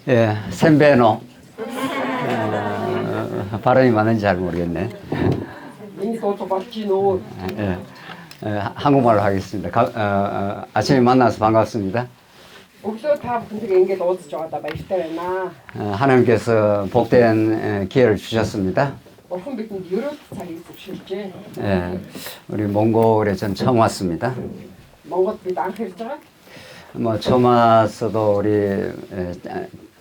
예, 샌베노. 발음이 맞는지 잘 모르겠네. 예, 한국말로 하겠습니다. 아침에 만나서 반갑습니다. 하나님께서 복된 기회를 주셨습니다. 예, 우리 몽골에 전 처음 왔습니다. 뭐 처음 왔어도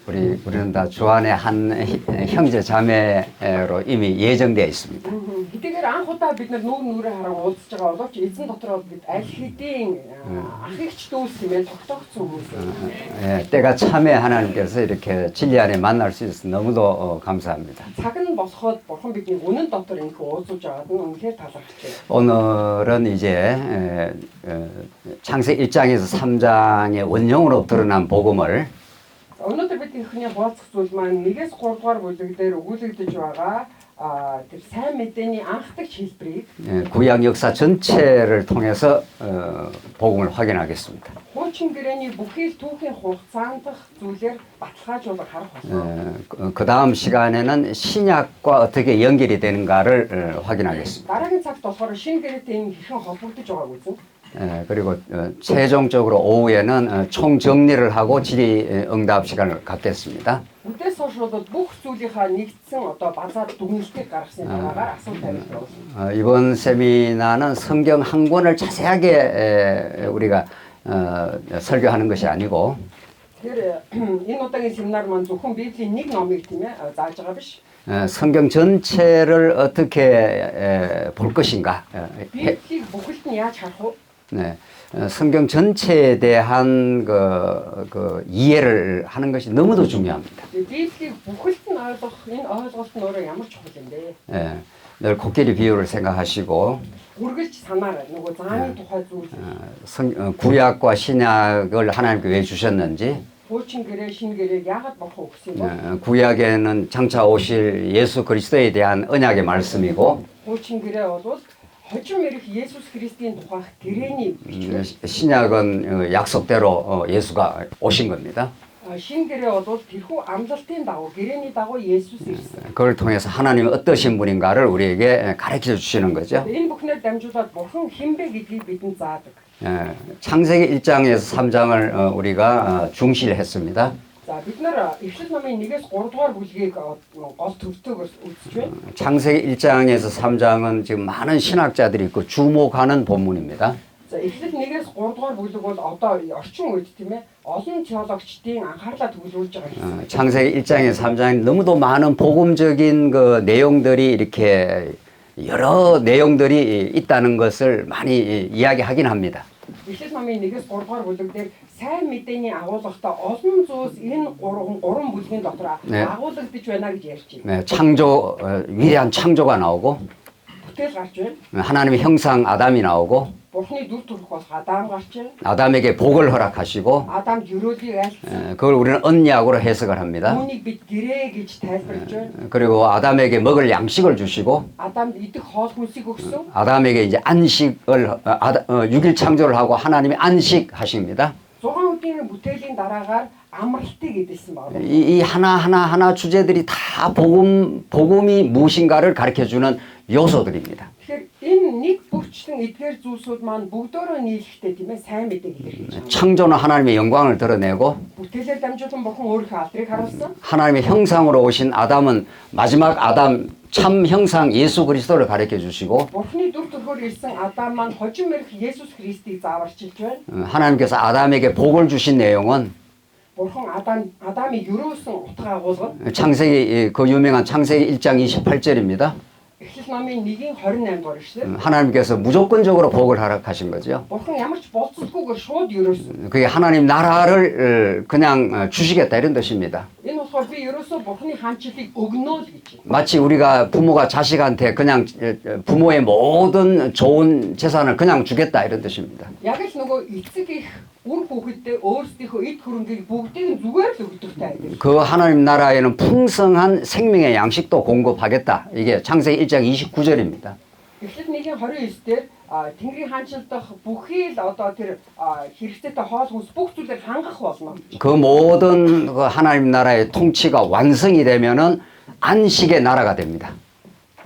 우리는 다 주안의 한 형제 자매로 이미 예정되어 있습니다. 때가 참에 하나님께서 이렇게 진리 안에 만날 수 있어서 너무도 감사합니다. 오늘은 이제 창세기 1장에서 3장의 원형으로 드러난 복음을 өнөөдөр бид ихний бооцох зүйл маань 1-ээс 3 дугаар бүлэг дээр өгүүлэгдэж байгаа тэр сайн мэдээний анхдагч хэлбэрийг 구약 역사 전체를 통해서 복음을 확인하겠습니다. хуучин гэрээний бүхий л түүхийн хугацаанд зүйлээр баталгаажуулах харах болно. 그 다음 시간에는 신약과 어떻게 연결이 되는가를 확인하겠습니다. дараагийн цагт болохоор шинэ гэрээтэй энэ хэрхэн холбогдож байгааг үзэн. 그리고 최종적으로 오후에는 총정리를 하고 질의응답 시간을 갖겠습니다. Үдээс хойш бүх зүйлийнхаа нэгдсэн одоо базаад дүгнэлтийг гаргасан байгаагаар асуулт тавьж 이번 세미나는 성경 한 권을 자세하게 우리가 설교하는 것이 아니고 тэр энэ удаагийн семинар маань зөвхөн Библийн нэг номыг тийм ээ зааж байгаа биш. 성경 전체를 어떻게 볼 것인가? Библийг бүгд нь яаж харах вэ? 네, 성경 전체에 대한 그 이해를 하는 것이 너무도 중요합니다. Библийг бүгд нь ойлгох энэ ойлголт нь өөрөө ямар чухал юм бэ? 예, 늘 코끼리 비유를 생각하시고 үргэлж санаарай. нөгөө зааны тухай зүйл 구약과 신약을 하나님께 왜 주셨는지 хуучин гэрээ шинэ гэрээг яагаад болох вэ гэсэн бэ? 구약에는 장차 오실 예수 그리스도에 대한 언약의 말씀이고 хуучин гэрээ бол хожим ирэх Есүс Христийн тухайх гэрээний бичвэр. 신약은 약속대로 예수가 오신 겁니다. 신계례 бол тэрхүү амлалтын дагуу гэрээний дагуу Есүс ирсэн. 그걸 통해서 하나님은 어떠신 분인가를 우리에게 가르쳐 주시는 거죠. Энэ бүхнээр дамжуулаад бурхан хэн бэ гэдгийг бидэнд заадаг. 창세기 1장에서 3장을 우리가 중시했습니다. 자, бид нар Эхлэл номын 1-ээс 3 дугаар бүлгийг гол төвтөөр үзэж байна. 창세기 1장에서 3장은 지금 많은 신학자들이 있고 주목하는 본문입니다. 자, Эхлэл 1-ээс 3 дугаар бүлэг бол одоо орчин үед тийм ээ олон теологчдын 안хаарлаа төвлөрүүлж байгаа юм. 창세기 1장에서 3장에 너무도 많은 복음적인 그 내용들이 이렇게 여러 내용들이 있다는 것을 많이 이야기하긴 합니다. Эхлэл номын 1-ээс 3 дугаар бүлэг дээр сайн мэдээний агуулгатай олон зүйлс энэ 3 бүлгийн дотор агуулгадж байна гэж ярьж байна. 네, 창조 위대한 창조가 나오고 бүтээл гарч байна. 하나님의 형상 아담이 나오고 бурхны дүр төрх болох Адам гарч байна. 아담에게 복을 허락하시고 Адам өрөөлийг айлцсан. 그걸 우리는 언약으로 해석을 합니다. Үүнийг бид гэрээ гэж тайлбарлаж байна. 그리고 아담에게 먹을 양식을 주시고 Адам идэх хоол хүнсийг өгсөн. 아담에게 이제 안식을 6일 창조를 하고 하나님이 안식하십니다. 6 өдрийн бүтээлийн дараагаар амралтыг эдэлсэн байна. 이 하나 주제들이 다 복음이 무엇인가를 가르쳐 주는 요소들입니다. Тэгэхээр энэ нэг бүрчлэн эдгээр зүйлсүүд маань бүгдөө нийлэхдээ тийм ээ сайн мэдээг илэрхийлж байна. 창조는 하나님의 영광을 드러내고 бүтээлээр дамжуулан бурхан өөрийнхөө алдрыг харуулсан. 하나님의 형상으로 오신 아담은 마지막 아담 참 형상 예수 그리스도를 가르쳐 주시고 бурхны дүр төрхөөр ирсэн Адам маань хожим ирэх Есүс Христийг зааварчилж байна. 하나님께서 아담에게 복을 주신 내용은 бурхан Адамыг өрөөсөн утга агуулга. 창세기 그 유명한 창세기 1장 28절입니다. Эхлэл номын 1-28 дугаар ишлэл. 하나님께서 무조건적으로 복을 허락하신 거죠. бурхан ямар ч болцсолгүйгээр шууд өрөөсөн. 그게 하나님 나라를 그냥 주시겠다 이런 뜻입니다. Энэ болохоор би ерөөсөө бурханы хаанчлалыг өгнө л гэж. 마치 우리가 부모가 자식한테 그냥 부모의 모든 좋은 재산을 그냥 주겠다 이런 뜻입니다. Яг л нөгөө эцэг их үр хүүхэдтэй өөрсдийнхөө эд хөрөнгийг бүгдийг нь зүгээр л өгдөгтэй айдэл. 그 하나님 나라에는 풍성한 생명의 양식도 공급하겠다. 이게 창세기 1장 29절입니다. Эхлэл 1-29 дээр Тэнгэрийн хаанчлал дах бүхий л одоо тэр хэрэгцээтэй хоол хүнс бүх зүйлээр хангах болно. 그 모든 그 하나님 나라의 통치가 완성이 되면은 안식의 나라가 됩니다.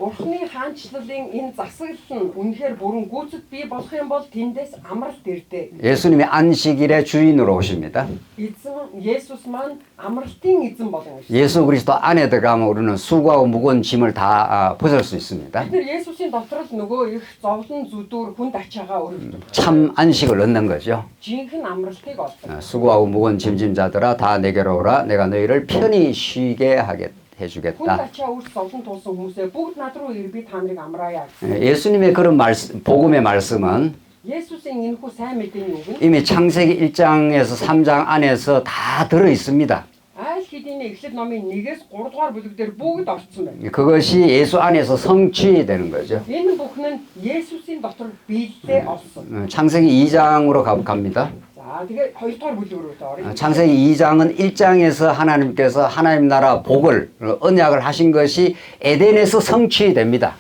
Бурхны хаанчлалын энэ засаглал нь үнэхээр бүрэн гүйцэд бий болох юм бол тэндээс амралт ирдэг. 예수님이 안식일의 주인으로 오십니다. Эзэн Есүс маань амралтын эзэн болно гэж. 예수 그리스도 안에 들어가면 우리는 수고하고 무거운 짐을 다 벗을 수 있습니다. Тэр Есүсийн дотор л нөгөө их зовлон зүдүүр хүнд ачаагаа өргөдөг. 참 안식을 얻는 거죠. Жинхэнэ амралтыг олдог. 수고하고 무거운 짐짐자들아 다 내게로 오라. 내가 너희를 편히 쉬게 Хүнд 해주겠다. ачаа үрс зовлон тулсан хүмүүсээ бүгд над руу ирбий та нарыг амраая. 예수님의 그런 말씀, 복음의 말씀은 Есүсийн энэхүү сайн мэдээний үг нь 이미 창세기 1장에서 3장 안에서 다 들어 있습니다. айл хэдийн эхлэл номын 1-ээс 3 дугаар бүлэг дээр бүгд орцсон байна. 그것이 예수 안에서 성취되는 거죠. Энэ бүхэн нь Есүсийн дотор биелэлээ олсон. 창세기 2장으로 갑니다. За тэгээд 2 дугаар бүлэг рүү оръё. 창세기 2장은 1장에서 하나님께서 하나님 나라 복을 언약을 하신 것이 에덴에서 성취됩니다.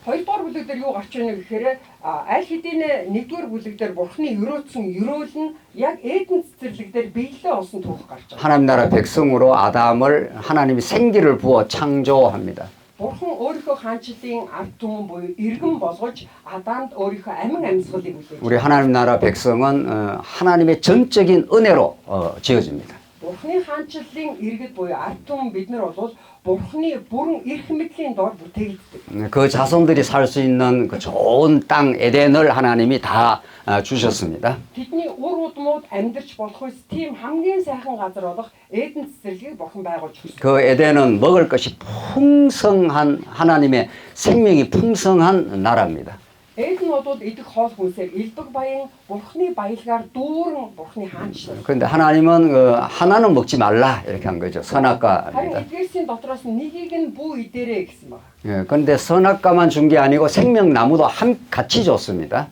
2 дугаар бүлэг дээр юу гарч ийнэ гэхээр аль хэдийн 1-р бүлэг дээр Бурхны өрөөцсөн өрөөл нь яг Эден цэцэрлэг дээр биелэлээ олсон түүх гарч байгаа. 하나님 나라 백성으로 아담을 하나님이 생기를 부어 창조합니다. Бурхан өөрийнхөө хаанчлалын ард түмэн буюу иргэн болгож Адамд өөрийнхөө амин амьсгалыг үлээж. 우리 하나님 나라 백성은 하나님의 전적인 은혜로 지어집니다. Бурхны хаанчлалын иргэд буюу ард түмэн бид нар бол Бурхны бүрэн эрх мэдлийн дор бүтээгддэг. 그 자손들이 살 수 있는 그 좋은 땅 에덴을 하나님이 다 주셨습니다. Тэдний үр удмууд амьдарч болох үс тийм хамгийн сайхан газар болох Эден цэцэрлэгийг Бурхан байгуулж өгсөн. 그 에덴은 먹을 것이 풍성한 하나님의 생명이 풍성한 나라입니다. Эден нодууд идэх хоол хүнсээр элбэг баян Бурхны баялгаар дүүрэн Бурхны хаанчлал. 그런데 하나님은 하나는 먹지 말라 이렇게 한 거죠. Харин 선악과입니다. эдгээрсийн дотроос нэгийг нь бүү идээрэй гэсэн байна. 예, 그런데 선악과만 준 게 아니고 생명나무도 같이 줬습니다.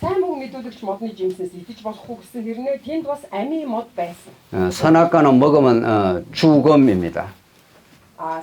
Сайн мөг мэдүүлэгч модны жимснээс идэж болохгүй гэсэн хэрнээ тэнд бас амийн мод байсан. 선악과는 먹으면 죽음입니다.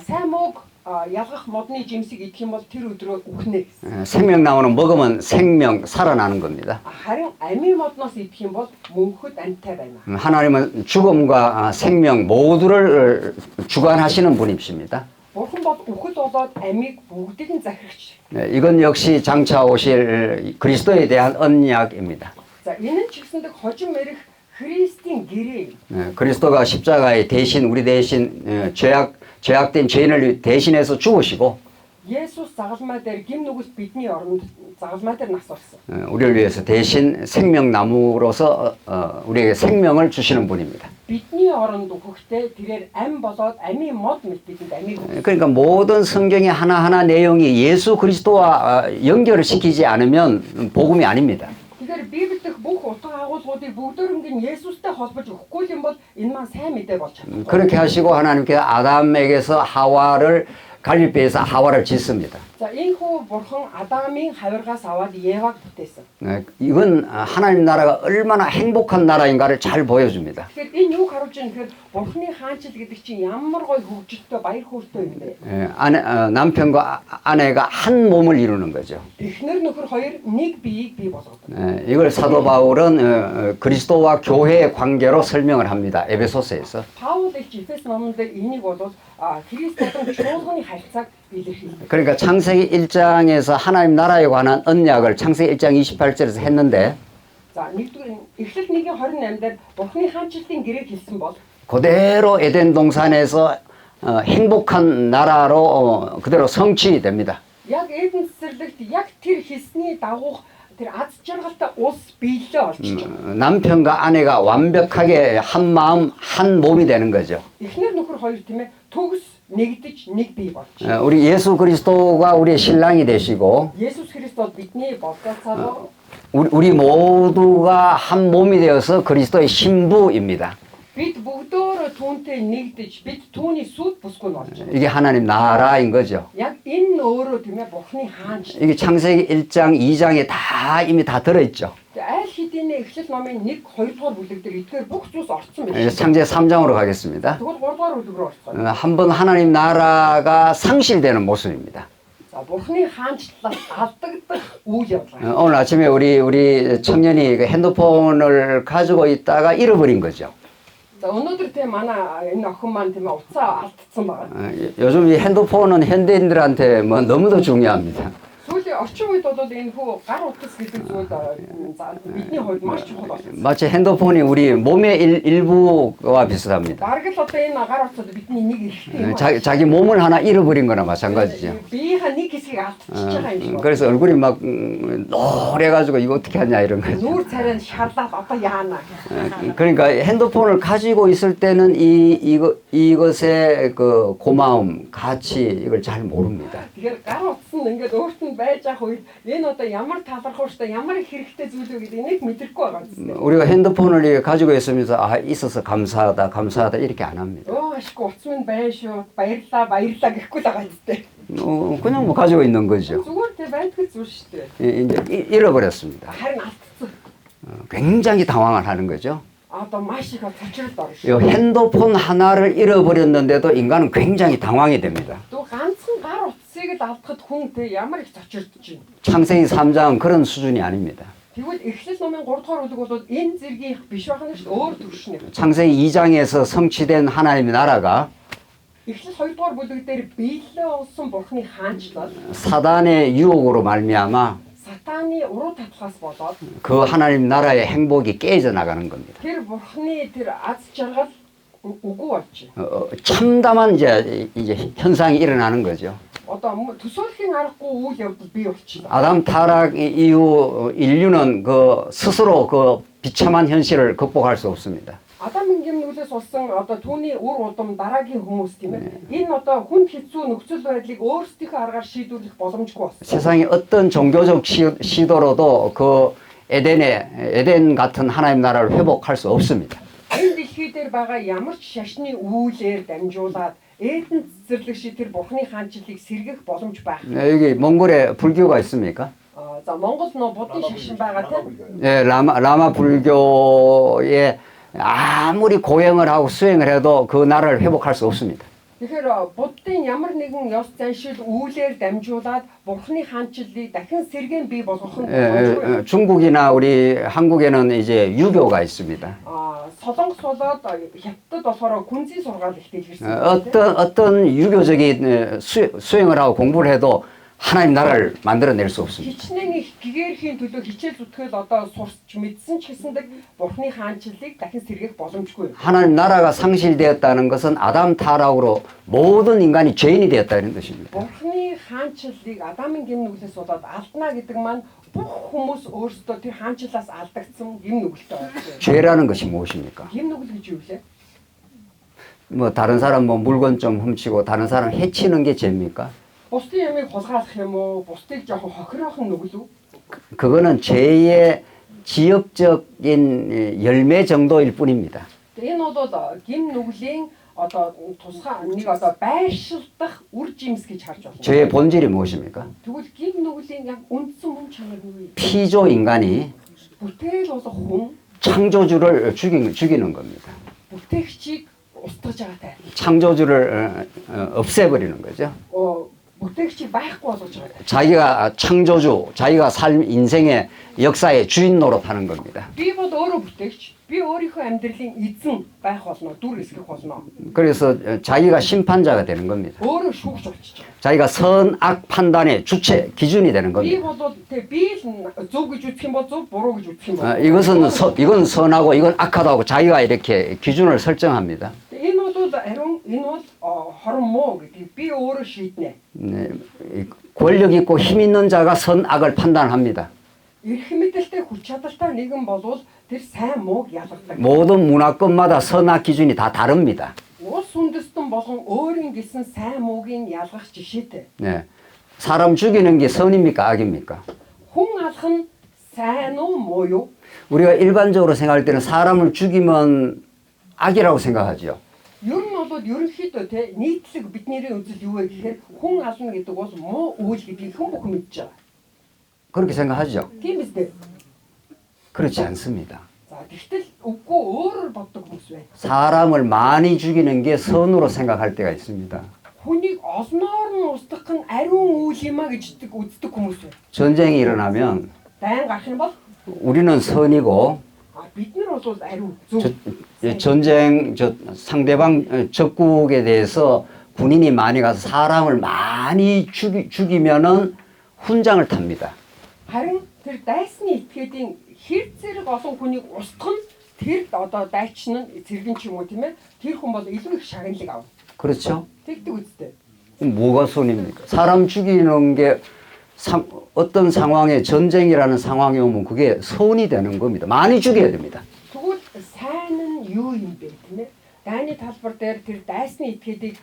Сайн мөг ялгах модны жимсийг идэх юм бол тэр өдрөө үхнэ гэсэн. 생명나무는 먹으면 생명 살아나는 겁니다. Харин амийн модноос идэх юм бол мөнхөд амьтай байна. 하나님은 죽음과 생명 모두를 주관하시는 분이십니다. Бурхан бол үхэл болоод амийг бүгдийг нь захирагч. 이건 역시 장차 오실 그리스도에 대한 언약입니다. За энэ нь ч гэсэндээ хожим мэрэх Христийн гэрээ. 그리스도가 십자가에 대신 우리 대신 죄악된 죄인을 대신해서 죽으시고 Есүс загалмай дээр гим нүгэлт бидний оронд загалмай дээр нас орсон. 우리를 위해서 대신 생명나무로서 우리에게 생명을 주시는 분입니다. Бидний оронд өгөхдөө тэрээр ам болоод амийн мод мэт бидэнд амийг өгсөн. 그러니까 모든 성경의 하나하나 내용이 예수 그리스도와 연결을 시키지 않으면 복음이 아닙니다. Тэгэхээр Библи дэх бүх утга агуулгуудыг бүгдөрөнгө нь Есүстэй холбож өгөхгүй юм бол энэ маань сайн мэдээ болж чадна. 그렇게 하시고 하나님께서 아담에게서 하와를 갈빗배에서 하와를 짓습니다. За энэхүү бурхан Адамын хавиргаас аваад Еваг бүтээсэн. 이건 하나님 나라가 얼마나 행복한 나라인가를 잘 보여줍니다. Тэгэхээр энэ юу харуулж байгаа нөхөр бурханы хаанчил гэдэг чинь ямар гоё хөгжилтэй баяр хөөртэй юм бэ? 남편과 아내가 한 몸을 이루는 거죠. Эхнэр нөхөр хоёр нэг биеийг бий болгодог. 이걸 사도 바울은 그리스도와 교회의 관계로 설명을 합니다. 에베소서에서. Паул элч Эфес номонд энийг бол Христосийн чуулганы харьцааг илэрхийлдэг. 그러니까 창세기 1장에서 하나님 나라에 관한 언약을 창세기 1장 28절에서 했는데 За нэгдүгээр Эхлэл 1:28 дээр бурханы хаанчлалын гэрээг хэлсэн бол 그대로 에덴 동산에서 행복한 나라로 그대로 성취됩니다. яг Эден цэцэрлэгт яг тэр хэлсний дагуух тэр аз жаргалтай улс биелэлээ олчиж байгаа. 남편과 아내가 완벽하게 한 마음 한 몸이 되는 거죠. Эхнэр нөхөр хоёр тийм ээ төгс нэгдэж нэг бий болж. 우리 예수 그리스도가 우리의 신랑이 되시고 Есүс Христос бидний болцоцоо 우리 모두가 한 몸이 되어서 그리스도의 신부입니다. бид бүгдөө түүнтэй нэгдэж бид түүний сүд бүсгүй болж байна. 이게 하나님 나라인 거죠. Яг энэ өөрөө тийм ээ бурхны хаанч. 이게 창세기 1장, 2장에 다 이미 다 들어있죠. Аль хэдийн Эхлэл номын 1, 2 дугаар бүлэг дээр эдгээр бүх зүйлс орцсон байна. 창세기 3장으로 가겠습니다. Тэгвэл 3 дугаар бүлэг рүү орцгоё. 한번 하나님 나라가 상실되는 모습입니다. За За бурхны хаанчлалаас алдагдах үйл явдал. 오늘 아침에 우리 청년이 그 핸드폰을 가지고 있다가 잃어버린 거죠. За өнөөдөр тийм манай энэ охин маань тийм уцаа алдсан байгаа. 요즘 이 핸드폰은 현대인들한테 뭐 너무도 중요합니다. Сүүлийн орчин үед бол энэ хүү гар утас гэдэг зүйл за бидний хувьд маш чухал болсон. 마치 핸드폰이 우리 몸의 일부와 비슷합니다. Бараг л одоо энэ гар утсад бидний нэг эрхтэй юм. 자기 몸을 하나 잃어버린 거나 마찬가지죠. Биеийнхээ нэг хэсгийг алдчихж байгаа юм шиг. 그래서 얼굴이 막 노래가지고 이거 어떻게 하냐 이런 거죠. Нүүр царайнд шарлаад одоо яана. 그러니까 핸드폰을 가지고 있을 때는 이것의 그 고마움, 가치 이걸 잘 모릅니다. Тэгэхээр гар утас нь ингээд өөрт нь байж ах үед энэ одоо ямар талархууштай ямар их хэрэгтэй зүйл вэ гэдэг энийг мэдрэхгүй байгаа юм. 우리가 핸드폰을 가지고 있으면서 있어서 감사하다, 감사하다 이렇게 안 합니다. Ашгүй утас минь байна шүү. Баярлаа гэхгүй л байгаа юм тест. 그냥 뭐 가지고 있는 거죠. Зүгээр тэ байдгүй зүйл шүү дээ. 이제 잃어버렸습니다. Харин алдсан. 굉장히 당황을 하는 거죠. Одоо маш их цочролд орно 이 шүү. 핸드폰 하나를 잃어버렸는데도 인간은 굉장히 당황이 됩니다. Тэгвэл ганцхан гар утсыг л алдахад хүн тэ ямар их цочролдож байна. 창세기 3장은 그런 수준이 아닙니다. Тэгвэл Эхлэл номын 3 дугаар бүлэг бол энэ зэргийн биш байна шүү дээ. Өөр төвшнээ. 창세기 2장에서 성취된 하나님의 나라가 Эхлэл 2 дугаар бүлэг дээр биелээ олсон Бурхны хаанчлал 사단의 유혹으로 말미암아 сатаны уруу татхаас болоод 그 하나님 나라의 행복이 깨져 나가는 겁니다. тэр Бурхны тэр аз жаргал үгүй болчих. 참담한 이제 현상이 일어나는 거죠. Одоо төсөөлхийн аргагүй үйл явдал бий болчихлоо. 아담 타락 이후 인류는 그 스스로 그 비참한 현실을 극복할 수 없습니다. Адамын гимнүглээс болсон одоо түүний үр удам дараагийн хүмүүс тийм ээ. Энэ одоо хүн хэцүү нөхцөл байдлыг өөрсдийнхөө аргаар шийдвэрлэх боломжгүй болсон. 세상의 어떤 종교적 시도로도 그 에덴 같은 하나님 나라를 회복할 수 없습니다. Энэ дэлхий дээр байгаа ямар ч шашны үйлээр дамжуулаад Эден цэцэрлэг шиг тэр Бурхны хаанчлалыг сэргэх боломж байх. 여기 몽골에 불교가 있습니까? За Монгол нөө буддын шашин байгаа тийм. 예, 라마 불교에 아무리 고행을 하고 수행을 해도 그 나라를 회복할 수 없습니다. Тэгэхээр буддын ямар нэгэн ёс заншил үйлээр дамжуулаад Бурхны хаанчлалыг дахин сэргээн бий болгох нь 예, 중국이나 우리 한국에는 이제 유교가 있습니다. Солонгос болоод хятад болохоор күнзийн сургаал ихтэй ирсэн. 어떤 유교적인 수행을 하고 공부를 해도 하나님 나라를 만들어낼 수 없습니다. Хичнээн их гэгэрхийн төлөө хичээл зүтгэл одоо сурч мэдсэн ч гэсэндээ Бурхны хаанчлалыг дахин сэргээх боломжгүй. 하나님 나라가 상실되었다는 것은 아담 타락으로 모든 인간이 죄인이 되었다는 뜻입니다. Бурхны хаанчлалыг Адамын гимнүглээс болоод алдна гэдэг маань бүх хүмүүс өөрсдөө тэр хаанчлалаас алдагдсан гимнүгэлтэй байна. 죄라는 것이 무엇입니까? Гимнүгэл гэж юу вэ? 뭐 다른 사람 뭐 물건 좀 훔치고 다른 사람 해치는 게 죄입니까? Бусдын ямыг хулгайлах юм уу? Бусдыг жоохон хохирох нь нүгэл үү? 그거는 죄의 지역적인 열매 정도일 뿐입니다. Энэ бол гимнүглийн одоо тусгай нэг одоо байршилдах үр жимс гэж харж байна. 죄의 본질이 무엇입니까? Тэгвэл гимнүглийн яг үндсэн мөн чанар нь юу вэ? 피조 인간이 Бүтээл болох хүн 창조주를 죽이는 겁니다. бүтээгчийг устгаж байгаатай. 창조주를 없애버리는 거죠. бүтээгчийг байхгүй болгож байгаа. 자기가 창조주, 자기가 인생의 역사의 주인 노릇하는 겁니다. Би бол өөрөө бүтээгч. Би өөрийнхөө амьдралын эзэн байх болно, дүр эсгэх болно. 그래서 자기가 심판자가 되는 겁니다. өөрөө шүүгч болчих. 자기가 선악 판단의 주체, 기준이 되는 Би 겁니다. бол би зөв гэж үзэх юм бол зөв, буруу гэж үзэх юм бол. 이건 선하고 이건 악하다고 자기가 이렇게 기준을 설정합니다. Энэ бол ариун энэ бол хорон муу гэдэг би өөрөө шийднэ. 네, 권력 있고 힘 있는 자가 선악을 판단합니다. Эрх мэдэлтэй хүч чадалтай нэгэн болвол тэр сайн мууг ялгадаг. 모든 문화권마다 선악 기준이 다 다릅니다. Улс үндэстэн болгон өөрийн гэсэн сайн муугийн ялгах жишээтэй. 네, 사람 죽이는 게 선입니까 악입니까? Хүн алах нь сайн уу муу юу? 우리가 일반적으로 생각할 때는 사람을 죽이면 악이라고 생각하죠. Ер нь бол ерөнхийдөө те нийтлэг бидний үзэл юу вэ гэхээр хүн ална гэдэг бол муу үйл гэдгийг хэн бүхэн мэдж байгаа. 그렇게 생각하죠. Тийм үстэй. 그렇지 않습니다. За тэгтэл үгүй өөрөөр боддог хүмүүс байна. 사람을 많이 죽이는 게 선으로 생각할 때가 있습니다. Хүнийг олноор нь устгах нь ариун үйл юм а гэж үздэг хүмүүс байна. 전쟁이 일어나면 Дайн гарах юм бол 우리는 선이고 бид нар бол ариун зөв. 전쟁 상대방 적국에 대해서 군인이 많이 가서 사람을 많이 죽이면은 훈장을 탑니다. Харин тэр дайсны этгээдийн хэр зэрэг олон хүнийг устгах нь тэр одоо дайчин нь зэрэгэн ч юм уу тийм ээ. Тэр хүн бол илүү их шагналыг авна. 그렇죠? Тэгдэг үстэй. 뭐가 손입니까? 사람 죽이는 게 어떤 상황에 전쟁이라는 상황이 오면 그게 손이 되는 겁니다. 많이 죽여야 됩니다. Тэгвэл сайн нь юу юм бэ тийм ээ? Дайны талбар дээр тэр дайсны этгээдийг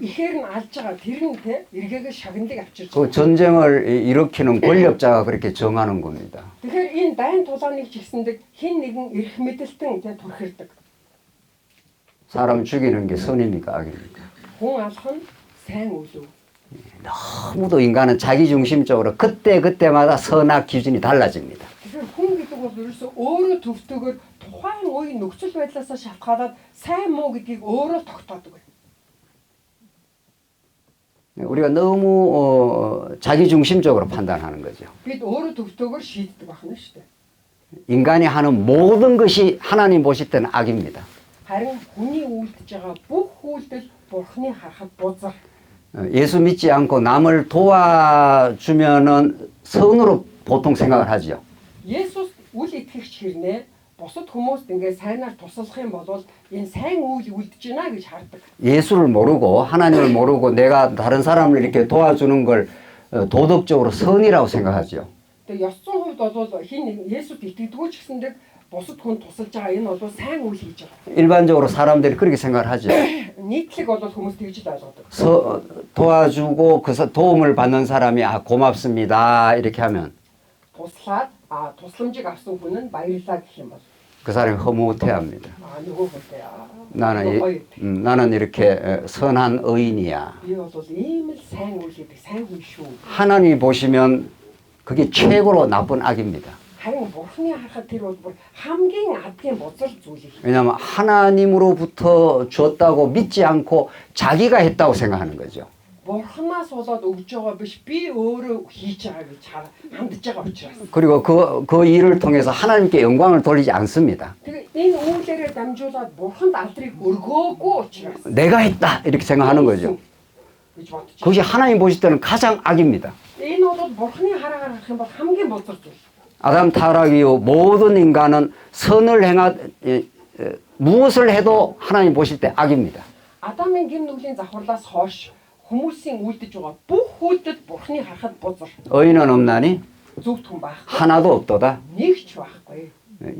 ихээр нь алж байгаа тэр нь тийм эргээгээ шагналыг авчирч. 그 전쟁을 일으키는 권력자가 그렇게 정하는 겁니다. Тэгэхээр энэ дайн тулааныг чигсэндэг хэн нэгэн эрх мэдэлтэн тийм турхирдаг. 사람 죽이는 게 선입니까? 악입니까? Хүн алах нь сайн үйл үү? 너무도 인간은 자기중심적으로 그때마다 선악 기준이 달라집니다. Тэгэхээр хүн гэдэг бол ерөөсөө өөрөө төвтөгөр тухайн үеийн нөхцөл байдлаас шалтгаалаад сайн муу гэдгийг өөрөө тогтоодог байна. 우리가 너무 자기중심적으로 판단하는 거죠. Бид өөрөө төвтөгөр шийддэг байна шүү дээ. 인간이 하는 모든 것이 하나님 보실 때는 악입니다. Харин хүний үйлдэж байгаа бүх үйлдэл Бурхны харахад бузар. 예수 믿지 않고 남을 도와주면은 선으로 보통 생각을 하죠. Есүс үл итгэгч хэрнээ бусад хүмүүст ингээд сайнаар туслах юм бол энэ сайн үйл үлдэж байна гэж хардаг. 예수를 모르고 하나님을 모르고 내가 다른 사람을 이렇게 도와주는 걸 도덕적으로 선이라고 생각하죠. Тэгээ ёс зүйн хувьд бол хин Есүст итгэдэггүй ч гэсэндээ бусад хүн тусалж байгаа энэ бол сайн үйл хийж байгаа. 일반적으로 사람들이 그렇게 생각을 하죠. нийтлэг бол хүмүүс тэгж л ойлгодог. 도와주고 그 도움을 받는 사람이 고맙습니다 이렇게 하면 Туслаад тусламжийг авсан хүн нь баярлалаа гэх юм бол 그 사람이 허무태합니다. нөгөө хүнтэй 나는 이렇게 선한 의인이야. би бол ийм л сайн үйл хийдэг сайн хүн шүү. 하나님 보시면 그게 최고로 나쁜 악입니다. харин Бурхны харахад тэр бол бүр хамгийн адгийн бузар зүйл их. 왜냐하면 하나님으로부터 줬다고 믿지 않고 자기가 했다고 생각하는 거죠. Бурханаас болоод өгж байгаа биш би өөрөө хийж байгаа гэж хандж байгаа учраас. 그리고 그 일을 통해서 하나님께 영광을 돌리지 않습니다. Тэгээ энэ үйлээрээ дамжуулаад Бурханд алдрыг өргөөгүй учраас 내가 했다 이렇게 생각하는 거죠. гэж бодчих. 그것이 하나님 보실 때는 가장 악입니다. Энэ бол Бурхны хараагаар харах юм бол хамгийн бузар зүйл. 아담 타락 이후 모든 인간은 선을 무엇을 해도 하나님 보실 때 악입니다. Адамын гим нүглийн завхарлаас хойш хүмүүсийн үйлдэж байгаа бүх үйлдэл Бурхны харахад бузар. 의인은 없나니 Зөвхт хүн байхгүй. 하나도 없도다. Нэг ч байхгүй.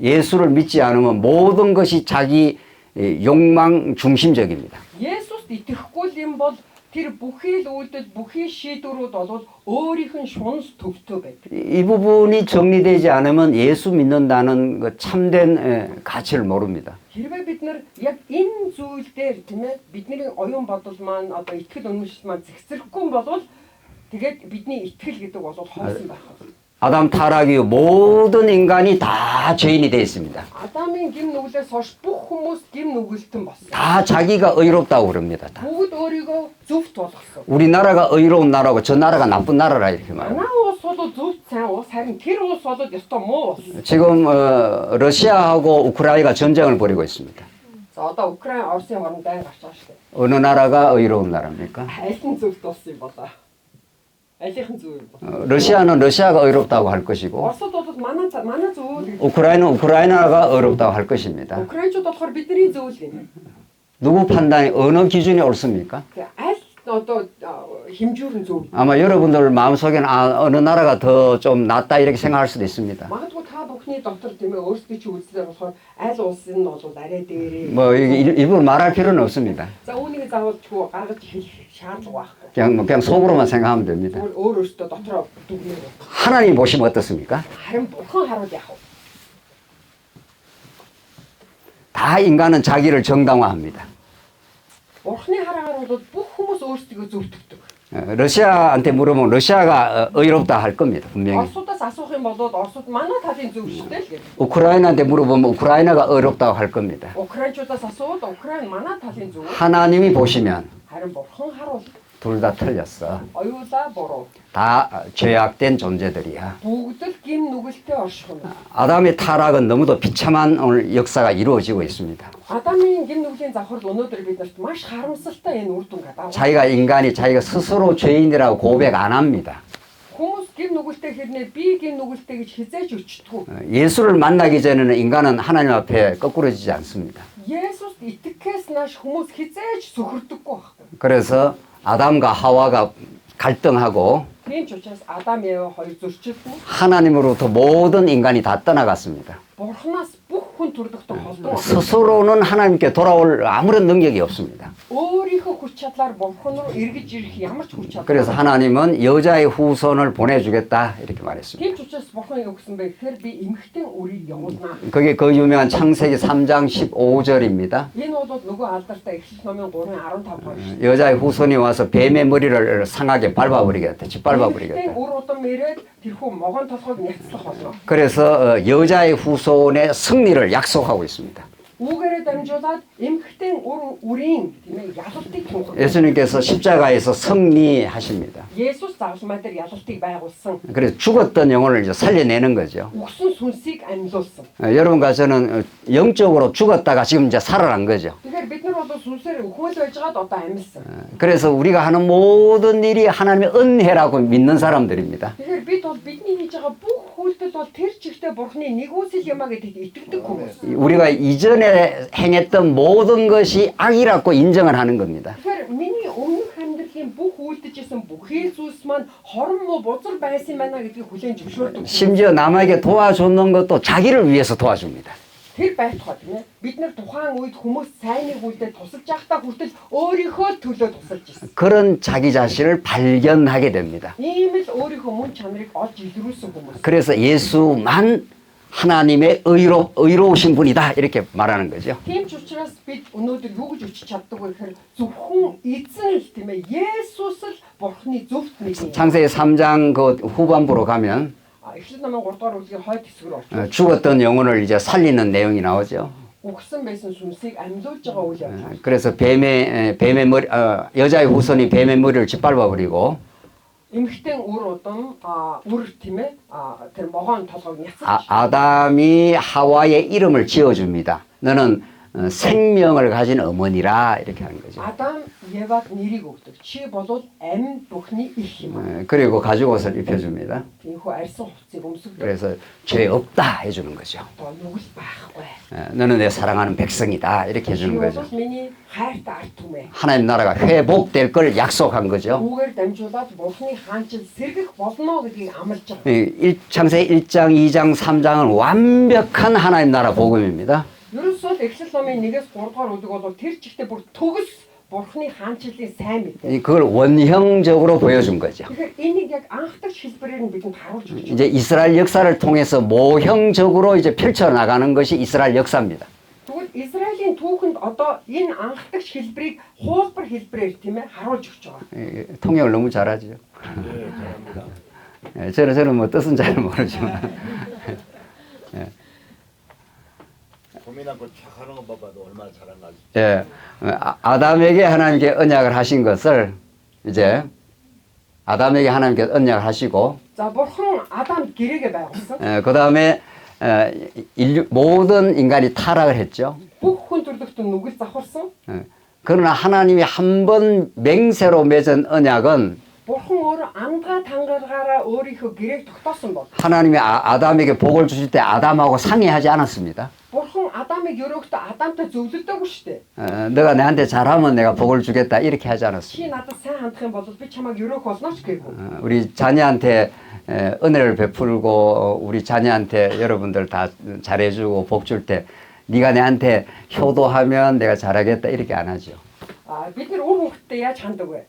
예수를 믿지 않으면 모든 것이 자기 욕망 중심적입니다. Есүст итгэхгүй юм бол тэр бүхий л үйлдэл бүхий шийдвэрүүд бол өөрийнх нь шунс төвтөө байдаг. 이 부분이 정리되지 않으면 예수 믿는다는 그 참된 가치를 모릅니다. Хэрвээ бид нар яг энэ зүйл дээр тийм ээ бидний оюун бодол маань одоо итгэл үнэмшил маань зэгцэрэхгүй бол тэгээд бидний итгэл гэдэг бол хоосон байх. 아담 타락 이후 모든 인간이 다 죄인이 되어 있습니다. Адамын гим нүглээс хойш бүх хүмүүс гим нүгэлтэн болсон. 다 자기가 의롭다고 그럽니다. 다. Бүгд өөрийгөө зөвхт болгосон. 우리나라가 의로운 나라고 저 나라가 나쁜 나라라 이렇게 말합니다. Манай улс бол зөвхт сайн улс харин тэр улс бол ёстой муу улс. 지금 러시아하고 우크라이나가 전쟁을 벌이고 있습니다. За одоо Украин Оросын хооронд дайн гарч байгаа шүү дээ. 어느 나라가 의로운 나라입니까? Аль нь зөвхт улс юм болоо. Алийнхан зөв юм бол. 러시아는 러시아가 의롭다고 할 것이고 Оросд бол манай зөв. 우크라이나는 우크라이나가 의롭다고 할 것입니다. Украинчууд болохоор бидний зөв л юм. 누구 판단이 어느 기준이 옳습니까? Аль одоо хэмжүүр нь зөв. 아마 여러분들 마음속에는 어느 나라가 더 좀 낫다 이렇게 생각할 수도 있습니다. Магадгүй та бүхний дотор тийм ээ өөрсдөө чи үзлээр болохоор аль улс нь бол арай дээрээ. 뭐 일부러 말할 필요는 없습니다. За үүнийг заавал чгүй гаргаж хэлэх шаардлага байхгүй. 그냥 속으로만 생각하면 됩니다. Өөрөөсөө дотроо дүгнээ. 하나님 보시면 어떻습니까? Харин бурхан харуул яах вэ? 다 인간은 자기를 정당화합니다. Бурхны хараагаар бол бүх хүмүүс өөрсдөө зөвтгдөг. 러시아한테 물으면 러시아가 의롭다 할 겁니다. 분명히. Оросудаас асуух юм бол Оросууд манай талын зөв шүү дээ л гэдэг. 우크라이나한테 물어보면 우크라이나가 의롭다고 할 겁니다. Украинчуудаас асуувал Украин манай талын зөв. 하나님이 보시면 Харин бурхан харуул 둘 다 틀렸어. Оюулаа буруу. 다 죄악된 존재들이야. Бүгд л гим нүгэлтэй оршихно. 아담의 타락은 너무도 비참한 오늘 역사가 이루어지고 있습니다. Адамын гим нүглийн завхарл өнөөдөр биднэрт маш харамсалтай энэ үр дүн гадаа. 자기가 스스로 죄인이라고 고백 안 합니다. Хүмүүс гим нүгэлтэй хэрнээ би гим нүгэлтэй гэж хизээж өчтгөө. 예수를 만나기 전에는 인간은 하나님 앞에 거꾸러지지 않습니다. Есүст итгэхээс нааш хүмүүс хизээж зөвхөрдөггүй байхгүй. 그래서 아담과 하와가 갈등하고 Тийм ч учраас Адам Ева хоёр зөрчилдөн 하나님으로부터 모든 인간이 다 떠나갔습니다. Бурханаас бүх хүн төрдөгтэй холдсон. 스스로는 하나님께 돌아올 아무런 능력이 없습니다. Өөрийнхөө хүч чадлаар Бурхан руу эргэж ирэх ямар ч хүч чадал. 그래서 하나님은 여자의 후손을 보내주겠다 이렇게 말했습니다. Тийм ч учраас Бурхан юу гэсэн бэ гэхээр би эмэгтэй үрийг явуулнаа. 그게 그 유명한 창세기 3장 15절입니다. Энэ бол нөгөө алдартай Эхлэл номын 3:15 절. 여자의 후손이 와서 뱀의 머리를 상하게 밟아버리겠다. 짓밟아버리겠다. Үр удам ирээд тэрхүү могон толгойг няцлах болно. 그래서 여자의 후손의 승리를 약속하고 있습니다. Үүгээрээ дамжуулаад эмэгтэй үрийн тийм ээ ялалтыг тунх. 예수님께서 십자가에서 승리하십니다. Есүс загламай дээр ялалтыг байгуулсан. 그래서 죽었던 영혼을 이제 살려내는 거죠. Үгсэн сүнсийг амьлуулсан. 여러분과 저는 영적으로 죽었다가 지금 이제 살아난 거죠. Тэгэхээр бид нар бол сүнсээр өхмөл байжгаад одоо амьсан. 그래서 우리가 하는 모든 일이 하나님의 은혜라고 믿는 사람들입니다. Тэгэхээр бид бол бидний хийж байгаа бүх үйлдэл бол тэр чигтээ Бурхны нэгүсэл юмаа гэдэгт итгэдэг хүмүүс. 우리가 이전에 행했던 모든 것이 악이라고 인정을 하는 겁니다. Тэгэхээр миний өмнөх амьдралын бүх үйлдэжсэн бүхий зүйлс маань хорон муу бузар байсан юм байна гэдгийг хүлээн зөвшөөрдөг. 심지어 남에게 도와주는 것도 자기를 위해서 도와줍니다. Тэр байтугай тийм ээ. Бид нар тухайн үед хүмүүс сайныг үлдээ тусалж явахдаа хүртэл өөрийнхөө төлөө тусалж ирсэн. 그런 자기 자신을 발견하게 됩니다. Ийм л өөрийнхөө мөн чанарыг олж илрүүлсэн хүмүүс. 그래서 예수만 하나님의 의로우신 분이다 이렇게 말하는 거죠. Тийм ч учраас бид өнөөдөр юу гэж өчиж чаддаг вэ гэхээр зөвхөн эзэн л тийм ээ. Есүс л Бурхны зөвхт нэг юм. 창세기 3장 그 후반부로 가면 Эхлэл номын 3 дугаар бүлгийн хойд хэсгэр орчих. 죽었던 영혼을 이제 살리는 내용이 나오죠. Үгсэн байсан сүнсийг амьлуулж байгаа үйл явдал. 그래서 뱀의 머리 여자의 후손이 뱀의 머리를 짓밟아 버리고 Эмэгтэй үр удам үр тийм ээ. Тэр могоон толгойг няцсан. 아담이 하와의 이름을 지어줍니다. 너는 생명을 가진 어머니라 이렇게 하는 거죠. Адам Евад нэрийг өгдөг. Чи болвол амь бүхний их юм. 그리고 가죽 옷을 입혀줍니다. Тиймхүү арьсан хувцсыг өмсгдөг. 그래서 죄 없다 해주는 거죠. Нүгэл байхгүй. 너는 내 사랑하는 백성이다 이렇게 Чи 해주는 거죠. бол миний хайртай ард түмээ. 하나님 나라가 회복될 걸 약속한 거죠. Үүгээр дамжуулаад Бурхны хаанчил сэргэх болно гэдгийг амлаж байгаа. 창세기 1장, 2장, 3장은 완벽한 하나님 나라 복음입니다. Ерөөсөө Эхлэл номын 1-3 дугаар бүлэг бол тэр чигтээ бүр төгс Бурхны хаанчлалын сайн мэдээ. 그걸 원형적으로 보여준 거죠. Тэгэхээр энийг яг анхдагч хэлбэрээр нь бидэнд харуулж өгч байна. 이제 이스라엘 역사를 통해서 모형적으로 이제 펼쳐 나가는 것이 이스라엘 역사입니다. Тэгвэл Израилийн түүхэнд одоо энэ анхдагч хэлбэрийг хуулбар хэлбэрээр тийм ээ харуулж өгч байгаа. 통역을 너무 잘하죠. 네, 잘합니다. 저는 뭐 뜻은 잘 모르지만. 고민 않고 촥 하는 거 봐도 얼마나 잘한가. 예, 아담에게 하나님께 언약을 하신 것을 이제 아담에게 하나님께 언약을 하시고, За Бурхан Адам гэрээгээ байгуулсан. 그 다음에 모든 인간이 타락을 했죠. Бүх хүн төрлөختөн нүгэл завхарсан. 그러나 하나님이 한 번 맹세로 맺은 언약은 Бурхан өөрөө амгаа тангаргаараа өөрийнхөө гэрээг тогтоосон бол. 하나님이 아담에게 복을 주실 때 아담하고 상의하지 않았습니다. Бурхан Адамыг өрөөхтө Адамтай зөвлөдөөгүй шүү дээ. 너가 내한테 잘하면 내가 복을 주겠다 이렇게 하지 Чи 않았습니다. надад сайн хандах юм бол би чамайг өрөөх болно ч гэв. 우리 자녀한테 은혜를 베풀고 우리 자녀한테 여러분들 다 잘해주고 복 줄 때 네가 내한테 효도하면 내가 잘하겠다 이렇게 안 하죠. Бид нар өөр хүүхдтэй яаж ханддаг вэ?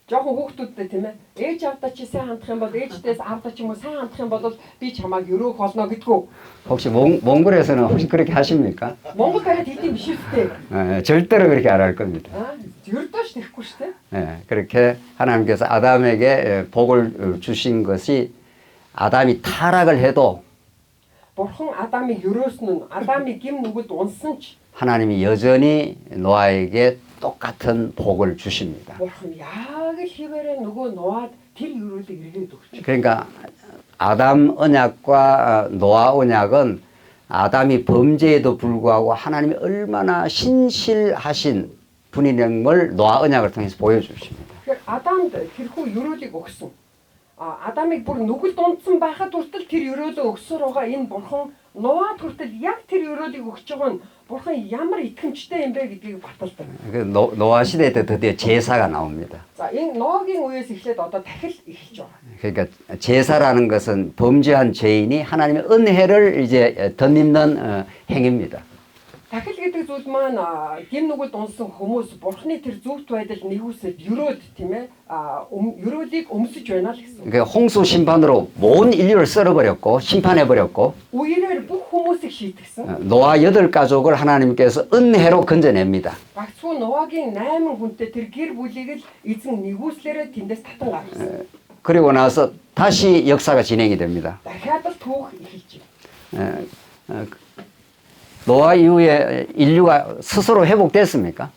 Жохон хүүхдүүдтэй тийм ээ. Ээж авдаа чи сайн хандах юм бол ээждээс авдаа ч юм уу сайн хандах юм бол би чамайг өрөөх болно гэдгүү. 혹시 몽골에서는 혹시 그렇게 하십니까? Монгол бариад хийдэм биш үстэй. 절대로 그렇게 안 할 겁니다. Ердөөш тэхгүй шүү дээ. 그렇게 하나님께서 아담에게 복을 주신 것이 아담이 타락을 해도 Бурхан Адамыг өрөөсөн нь Адамыг гим нүгэл унсан ч 하나님이 여전히 노아에게 똑같은 복을 주십니다. Бурхан яг л хിവэрэ нөгөө Ноад тэр өрөөлийг эргээд өгч. 그러니까 아담 언약과 노아 언약은 아담이 범죄에도 불구하고 하나님이 얼마나 신실하신 분이됨을 노아 언약을 통해서 보여주십니다. Тэгэхээр Адамд тэрхүү өрөөлийг өгсөн. Адамыг бүр нүгэл дундсан байхад хүртэл тэр өрөөлөө өгсөөр байгаа энэ бурхан Ноад хүртэл яг тэр өрөөлийг өгч байгаа нь бурхан ямар итгэмжтэй юм бэ гэдгийг баталдаг. 그 노아 시대 때 드디어 제사가 나옵니다. За энэ Ноагийн үеэс эхлээд одоо дахил эхэлж байгаа. 그러니까 제사라는 것은 범죄한 죄인이 하나님의 은혜를 이제 덧입는 행위입니다. Дахил гэдэг зүйл маань гин нүгэл дунсан хүмүүс бурхны тэр зөвхт байдал нэгүсэж өрөөд тийм ээ өрөөлийг өмсөж байна л гэсэн. 그 홍수 심판으로 온 인류를 썰어버렸고 심판해버렸고 Үерээр бүх хүмүүсийг шийтгсэн. 노아 8가족을 하나님께서 은혜로 건져냅니다. Багцгүй Ноагийн 8 хүнтэй тэр гэр бүлийг л эзэн нэгүслээрээ тэндээс татан гаргасан. 그리고 나서 다시 역사가 진행이 됩니다. Дахиад л түүх эхэлж байна. 노아 이후에 인류가 스스로 회복됐습니까?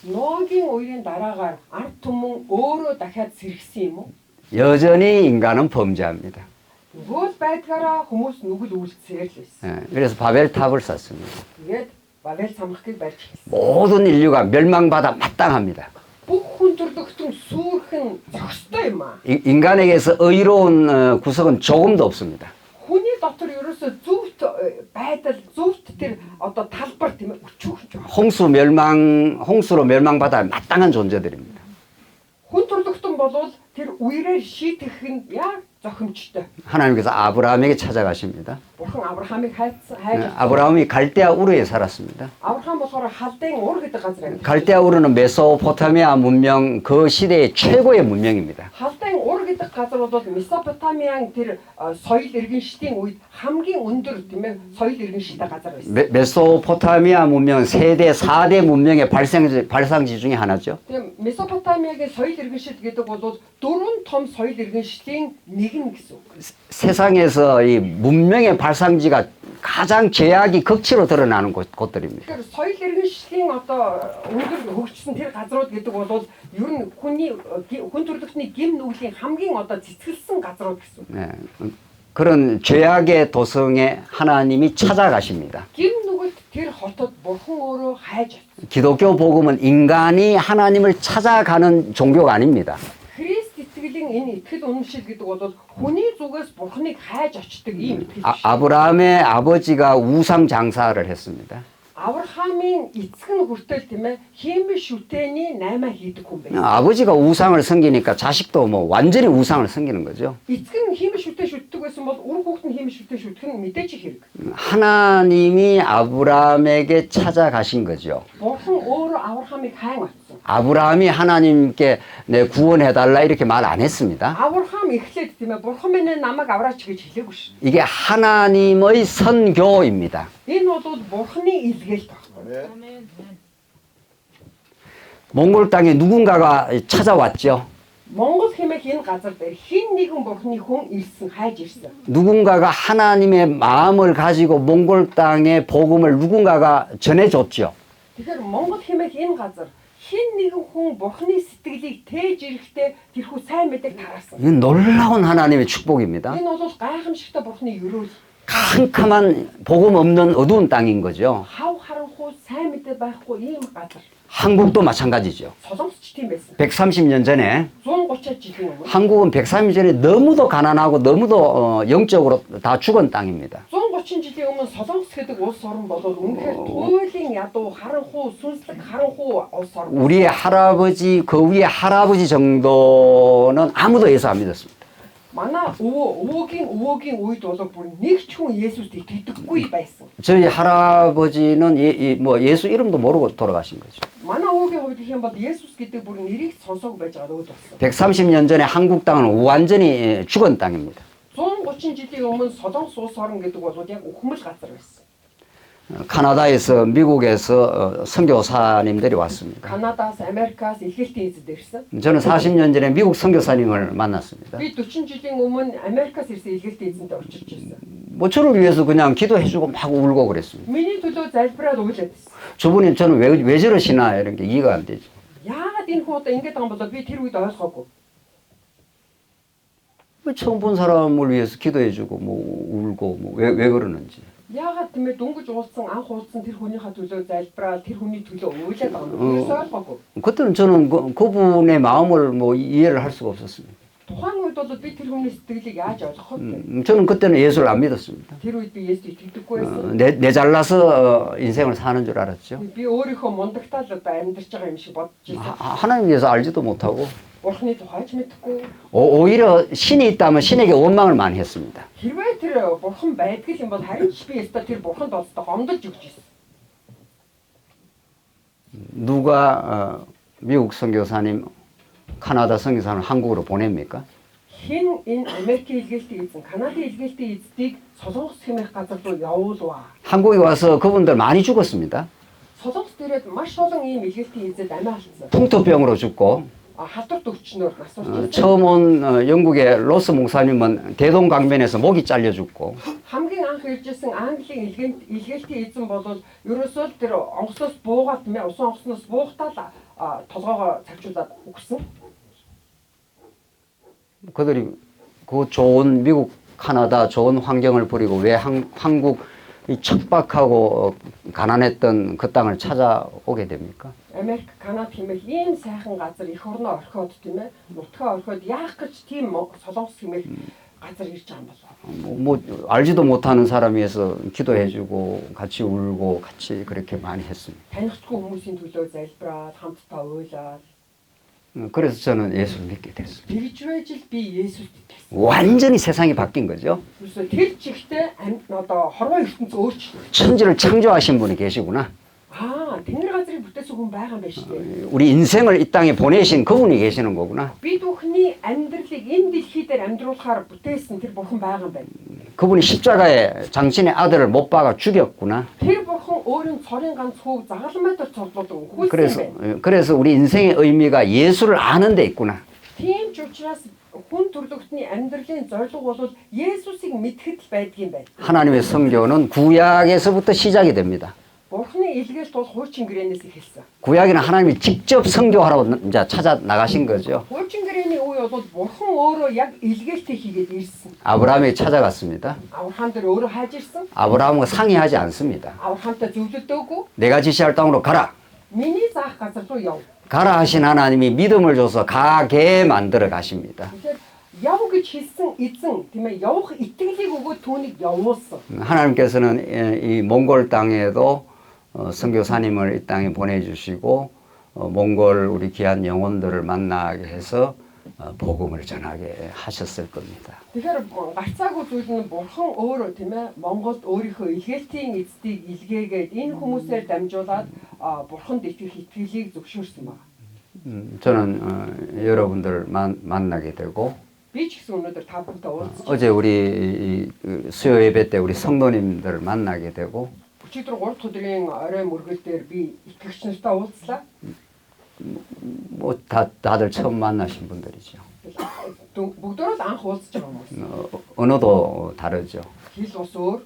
Ноагийн үеийн дараагаар ард түмэн өөрөө дахиад сэргсэн юм уу? 여전히 인간은 범죄합니다. Нөгөө байдгаараа хүмүүс нүгэл үйлцээр л байсан. 그래서 바벨탑을 쌓습니다. Тэгээд Бавел самхыг барьж эхэлсэн. 모든 인류가 멸망받아 마땅합니다. Бүх хүн төрлөختөн сүрхэн зохистой юм аа. 인간에게서 의로운 구석은 조금도 없습니다. Хүний дотор ерөөсөө зөвхт байдал зөвхт тэр одоо талбар тийм ээ өчүүхж байгаа. 홍수로 멸망받아 마땅한 존재들입니다. Хүн төрлөختөн болвол тэр үерээр шийтгэх нь яг зохимжтой. 하나님께서 아브라함에게 찾아가십니다. Бурхан Авраамыг хайж 아브라함이 갈대아 우르에 살았습니다. Авраам болохоор халдын уур гэдэг газар амьд. 갈대아 우르는 메소포타미아 문명 그 시대의 최고의 문명입니다. Халдын уур гэдэг газар бол Месопотамиан тэр соёл иргэншлийн үед хамгийн өндөр тийм ээ соёл иргэншилтэй газар байсан. 메소포타미아 문명은 세대 4대 문명의 발상지 중에 하나죠. Тийм Месопотамиагийн соёл иргэншил гэдэг бол дөрвөн том соёл иргэншлийн нэг нь гэсэн үг. 세상에서 이 문명의 발상지가 가장 제약이 극치로 드러나는 곳들입니다. Тэгэхээр соёл иргэншлийн одоо өндөр хөгжсөн тэр газрууд гэдэг бол ер нь хүн төрөлхтний гим нүглийн хамгийн одоо цэцгэлсэн газрууд гэсэн үг. 네, 그런 죄악의 도성에 하나님이 찾아가십니다. Гим нүгэлт тэр хотод бурхан өөрөө хайж очив. 기독교 복음은 인간이 하나님을 찾아가는 종교가 아닙니다. Христ итгэлийн энэ итгэл үнэмшил гэдэг бол хүний зүгээс бурханыг хайж очдог ийм итгэл. 아브라함의 아버지가 우상 장사를 했습니다. Авраамийн эцэг нь хүртэл тийм ээ хиймэл шүтээний 8 хийдэг хүн байсан. 아버지가 우상을 섬기니까 자식도 뭐 완전히 우상을 섬기는 거죠. Эцэг нь хиймэл шүтээ шүтдэг байсан бол үр хүүхэд нь хиймэл шүтээ шүтгэх нь мэдээж хэрэг. 하나님이 아브라함에게 찾아가신 거죠. Бурхан өөрөө Авраамыг хайн очсон. 아브라함이 하나님께 내 구원해달라 이렇게 말 안 했습니다. Авраам эхлээд тийм ээ бурхан минь намайг авраач гэж хэлээгүй ш. 이게 하나님의 선교입니다. Энэ бол бурханы илгээл багхгүй. 몽골 땅에 누군가가 찾아왔죠. Монгол хэмээх энэ газар дээр хин нэгэн бурханы хүн ирсэн хайж ирсэн. 누군가가 하나님의 마음을 가지고 몽골 땅의 복음을 누군가가 전해줬죠. Тэгэхээр Монгол хэмээх энэ газар хин нэгэн хүн бурханы сэтгэлийг тээж ирэхдээ тэрхүү сайн мэдээг тараасан. 이건 놀라운 하나님의 축복입니다. Энэ бол гайхамшигтай бурханы өрөөл. 캄캄한 복음 없는 어두운 땅인 거죠. Хав харанхуй сайн мэдээ байхгүй ийм газар. 한국도 마찬가지죠. Солонгосч тийм байсан. 130년 전에 130 жилийн өмнө 한국은 130년 전에 너무도 가난하고 너무도 영적으로 다 죽은 땅입니다. 130 жилийн өмнө Солонгос гэдэг улс орн бол үнэхээр туйлын ядуу харанхуй сүнслэг харанхуй улс орн. 우리의 할아버지 그 위에 할아버지 정도는 아무도 예수 안 믿었습니다. Манай өвөөгийн үед бол бүр нэг ч хүн Есүст итгэдэггүй байсан. 저희 할아버지는 예수 이름도 모르고 돌아가신 거죠. Манай өвөөгийн хувьд гэх юм бол Есүс гэдэг бүр нэрийг сонсоогүй байж байгаа өөд болсон. 130년 전에 한국 땅은 완전히 죽은 땅입니다. 130 жилийн өмнө Солонгос улс орн гэдэг бол яг үхмэл газар байсан. 카나다에서 미국에서 선교사님들이 왔습니다. Канадаас, Америкаас илгээлтийн эзэд ирсэн. 저는 40년 전에 미국 선교사님을 만났습니다. Би 40 жилийн өмнө Америкаас ирсэн илгээлтийн эзэнтэй уулзч ирсэн. 뭐 저를 위해서 그냥 기도해주고 막 울고 그랬습니다. Миний төлөө залбираад уйлаад байсан. 주부님 저는 왜 저러시나 이런 게 이해가 안 되죠. Яагаад энэ хүн одоо ингэж байгаа юм болоо би тэр үед ойлгоогүй. 왜 처음 본 사람을 위해서 기도해주고 뭐 울고 뭐 왜 그러는지. Яагаад тийм ээ дөнгөж уулзсан анх уулзсан тэр хүнийхээ төлөө залбираад тэр хүний төлөө уйлаад байгаа юм бэ? ойлгоогүй. 그때는 저는 그분의 마음을 뭐 이해를 할 수가 없었습니다. Тухайн үед бол би тэр хүний сэтгэлийг яаж ойлгох вэ? 저는 그때는 예수를 안 믿었습니다. Тэр үед би Есүст итгэдэггүй байсан. 내 잘나서 인생을 사는 줄 알았죠. Би өөрийнхөө мундагтаал одоо амьдарч байгаа юм шиг бодож байсан. 하나님 위해서 알지도 못하고 Бурхны тухайч мэдэхгүй. 오히려 신이 있다면 신에게 원망을 많이 했습니다. Хэрвээ тэр бурхан байдаг юм бол харин ч би өөртөө тэр бурханд олдоо гомдож өгч байсан. 누가 미국 선교사님, 카나다 선교사님 한국으로 보냅니까? Хэн энэ Америкийн илгээлтийн эзэн, Канадын илгээлтийн эзэдийг Солонгос хэмээх газар руу явуулваа. 한국에 와서 그분들 많이 죽었습니다. Солонгос дээрээ маш олон ийм илгээлтийн эзэд амиа алдсан. 풍토병으로 죽고 Халдварт өвчнөөр насурч. 처음 온 영국의 로스 목사님은 대동강변에서 목이 잘려 죽고 Хамгийн анх иржсэн Английн илгээлтийн эзэн бол ерөөсөө л тэр онгоцноос буугаад мэ усан онгоцноос буухтаа толгоогоо цавчуулаад өгсөн. 그들이 그 좋은 미국, 카나다 좋은 환경을 버리고 왜 한국 이 척박하고 가난했던 그 땅을 찾아오게 됩니까? Америк, Канада хэмээх ийм сайхан газар эх орноо орхиод тийм ээ. Нутгаа орхиод яах гэж тийм Солонгос хэмээх газар ирж байгаа юм болоо. 뭐 알지도 못하는 사람이어서 기도해주고 같이 울고 같이 그렇게 많이 했습니다. Танихгүй хүмүүсийн төлөө залбираад хамтдаа уйлаад 그래서 저는 예수를 믿게 됐습니다. тэгж байж л би Есүст итгэсэн. 완전히 세상이 바뀐 거죠. Юусе тэр чигтээ одоо хорвоо ертөнц өөрчлөлт. 천지를 창조하신 분이 계시구나. Тэнгэр газрыг бүтээсэн хүн байгаа юм байна шүү дээ. 우리 인생을 이 땅에 보내신 그분이 계시는 거구나. Бид бүхний амьдралыг энэ дэлхий дээр амьдруулахаар бүтээсэн тэр бурхан байгаа юм байна. 그분이 십자가에 당신의 아들을 못 박아 죽였구나. Тэр бурхан өөрийн цорын ганц хүүг загалмай дээр цоглуулсан хүйсэн байна. 그래서 우리 인생의 의미가 예수를 아는 데 있구나. Тийм ч учраас хүн төрлөختний амьдралын зорилго бол Есүсийг мэдхэд л байдаг юм байна. 하나님의 성교는 구약에서부터 시작이 됩니다. Бурханы илгээлт бол хуучин гэрээнээс эхэлсэн. 구약에는 하나님이 직접 성교하라고 이제 찾아 나가신 거죠. Хуучин гэрээний үе бол бурхан өөрөө яг илгээлтээ хийгээд ирсэн. 아브라함이 찾아갔습니다. Авраам дээр өөрөө хайж ирсэн. 아브라함과 상의하지 않습니다. Авраамтай зөвлөдөөгүй. 내가 지시할 땅으로 가라. Миний заах газар руу яв. 가라 하신 하나님이 믿음을 줘서 가게 만들어 가십니다. Тэгэхээр яв гэж хэлсэн эзэн тийм ээ явах итгэлийг өгөөд түүнийг явуулсан. 하나님께서는 이 몽골 땅에도 선교사님을 이 땅에 보내주시고 몽골 우리 귀한 영혼들을 만나게 해서 복음을 전하게 하셨을 겁니다. Тэгэхээр гарцаагүй зүйл нь бурхан өөрөө тийм ээ Монголд өөрийнхөө илгээлтийн эцдийг илгээгээд энэ хүмүүсээр дамжуулаад бурханд итгэх итгэлийг зөвшөөрсөн байна. 저는 여러분들 만나게 되고 Би ч гэсэн өнөөдөр та бүхэнтэй уулзсан. 어제 우리 수요 예배 때 우리 성도님들을 만나게 되고 Өчигдөр 3 дахь өдрийн орой мөргөл дээр би итгэгч нартай уулзлаа. 뭐 다들 처음 만나신 분들이죠. Бүгдөө л анх уулзж байгаа хүмүүс. 언어도 다르죠. Хэл ус өөр.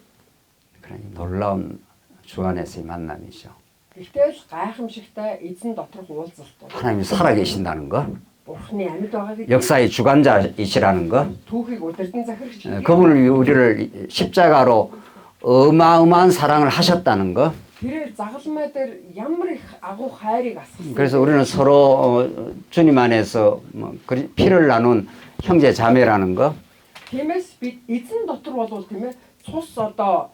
그러니 놀라운 주 안에서의 만남이죠. Гэхдээ л гайхамшигтай эзэн доторх уулзалт бол. 하나님이 살아계신다는 거, Бурханы амьд байгааг 역사의 주관자이시라는 거, түүхийг удирдан захирагч. 그분을 우리를 십자가로 어마어마한 사랑을 하셨다는 거. Тэр загалмай дээр ямар их агуу хайрыг асгасан. 그래서 우리는 서로 주님 안에서 피를 나눈 형제 자매라는 거. Тиймээс бид эзэн дотор болвол тийм ээ цус одоо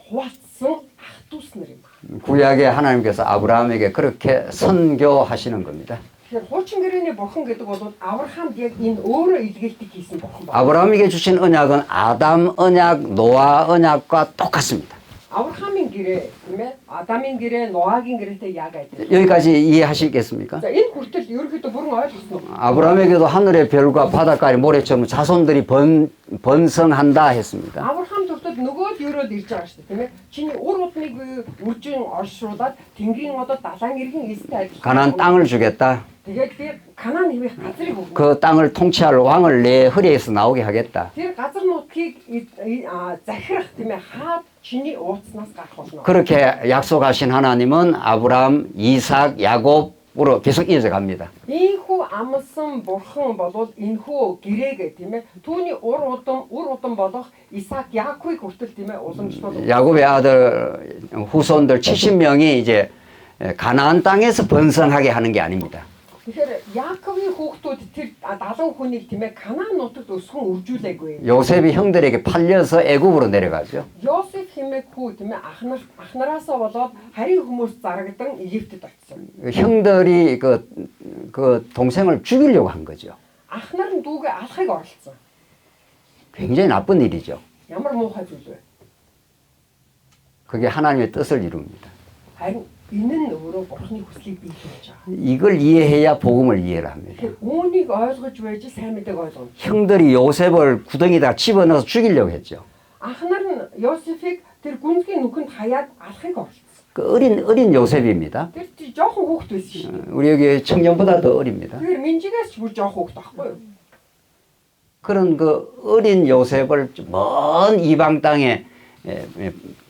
хуваалцсан ах дүүс нар юм. 구약에 하나님께서 아브라함에게 그렇게 선교하시는 겁니다. Тэгэхээр хуучин гэрээний бурхан гэдэг бол Авраамд яг энэ өөрөө илгээлтийг хийсэн бурхан байна. 아브라함에게 주신 언약은 아담 언약, 노아 언약과 똑같습니다. Авраамийн гэрээ тийм ээ Адамын гэрээ, Ноагийн гэрээтэй яг адил. 여기까지 이해하시겠습니까? За энэ хүртэл ерөөхдөө бүрэн ойлгосон уу? 아브라함에게도 하늘의 별과 바닷가의 모래처럼 자손들이 번성한다 했습니다. Авраам төртөө нөгөөд өрөөд ирж байгаа шүү дээ тийм ээ. Чиний ур удмыг үржин оршуулад Тэнгэрийн одоо далайн иргэн эстэй адилхан. 가나안 땅을 주겠다. Тэгээд би Канаан хэмээх газрыг өгнө. 그 땅을 통치할 왕을 내 허리에서 나오게 하겠다. Тэр газар нутгийг захирах тийм ээ хаад чиний ууцнаас гарах болно. 그렇게 약속하신 하나님은 아브라함, 이삭, 야곱으로 계속 이어져 갑니다. Ийхүү амлсан бурхан болвол энэхүү гэрээг тийм ээ түүний ур удам болох Исаак, Яаковыг хүртэл тийм ээ уламжлуулах. 야곱의 아들 후손들 70명이 이제 가나안 땅에서 번성하게 하는 게 아닙니다. Тэгэхээр Яаковын хүүхдүүд тэр 70 хүнийг тийм ээ Канаан нутагт өсгөн үржүүлээгүй. 요셉이 형들에게 팔려서 애굽으로 내려가죠. Йосеф хэмээх хүү тийм ээ ахнараасаа болоод харийн хүмүүс зарагдан Египтэд очсон. 형들이 그 동생을 죽이려고 한 거죠. Ахнар нь дүүгээ алахыг оролцсон. 굉장히 나쁜 일이죠. Ямар муухай зүйл вэ? 그게 하나님의 뜻을 이룹니다. Харин энэ нь өөрөө бурхны хүслийг биелүүлж байгаа. 이걸 이해해야 복음을 이해를 합니다. Тэгэхээр үүнийг ойлгож байж сайн мэдээг ойлгоно. 형들이 요셉을 구덩이에다 집어넣어서 죽이려고 했죠. Ахнар нь Йосефийг тэр гүнзгий нүхэнд хаяад алахыг оролцсон. 그 어린 요셉입니다. Тэр жоохон хүүхэд байсан шүү дээ. 우리 여기 청년보다 더 어립니다. Тэр минжигээс ч бүр жоохон хүүхэд байхгүй юу? 그런 그 어린 요셉을 먼 이방 땅에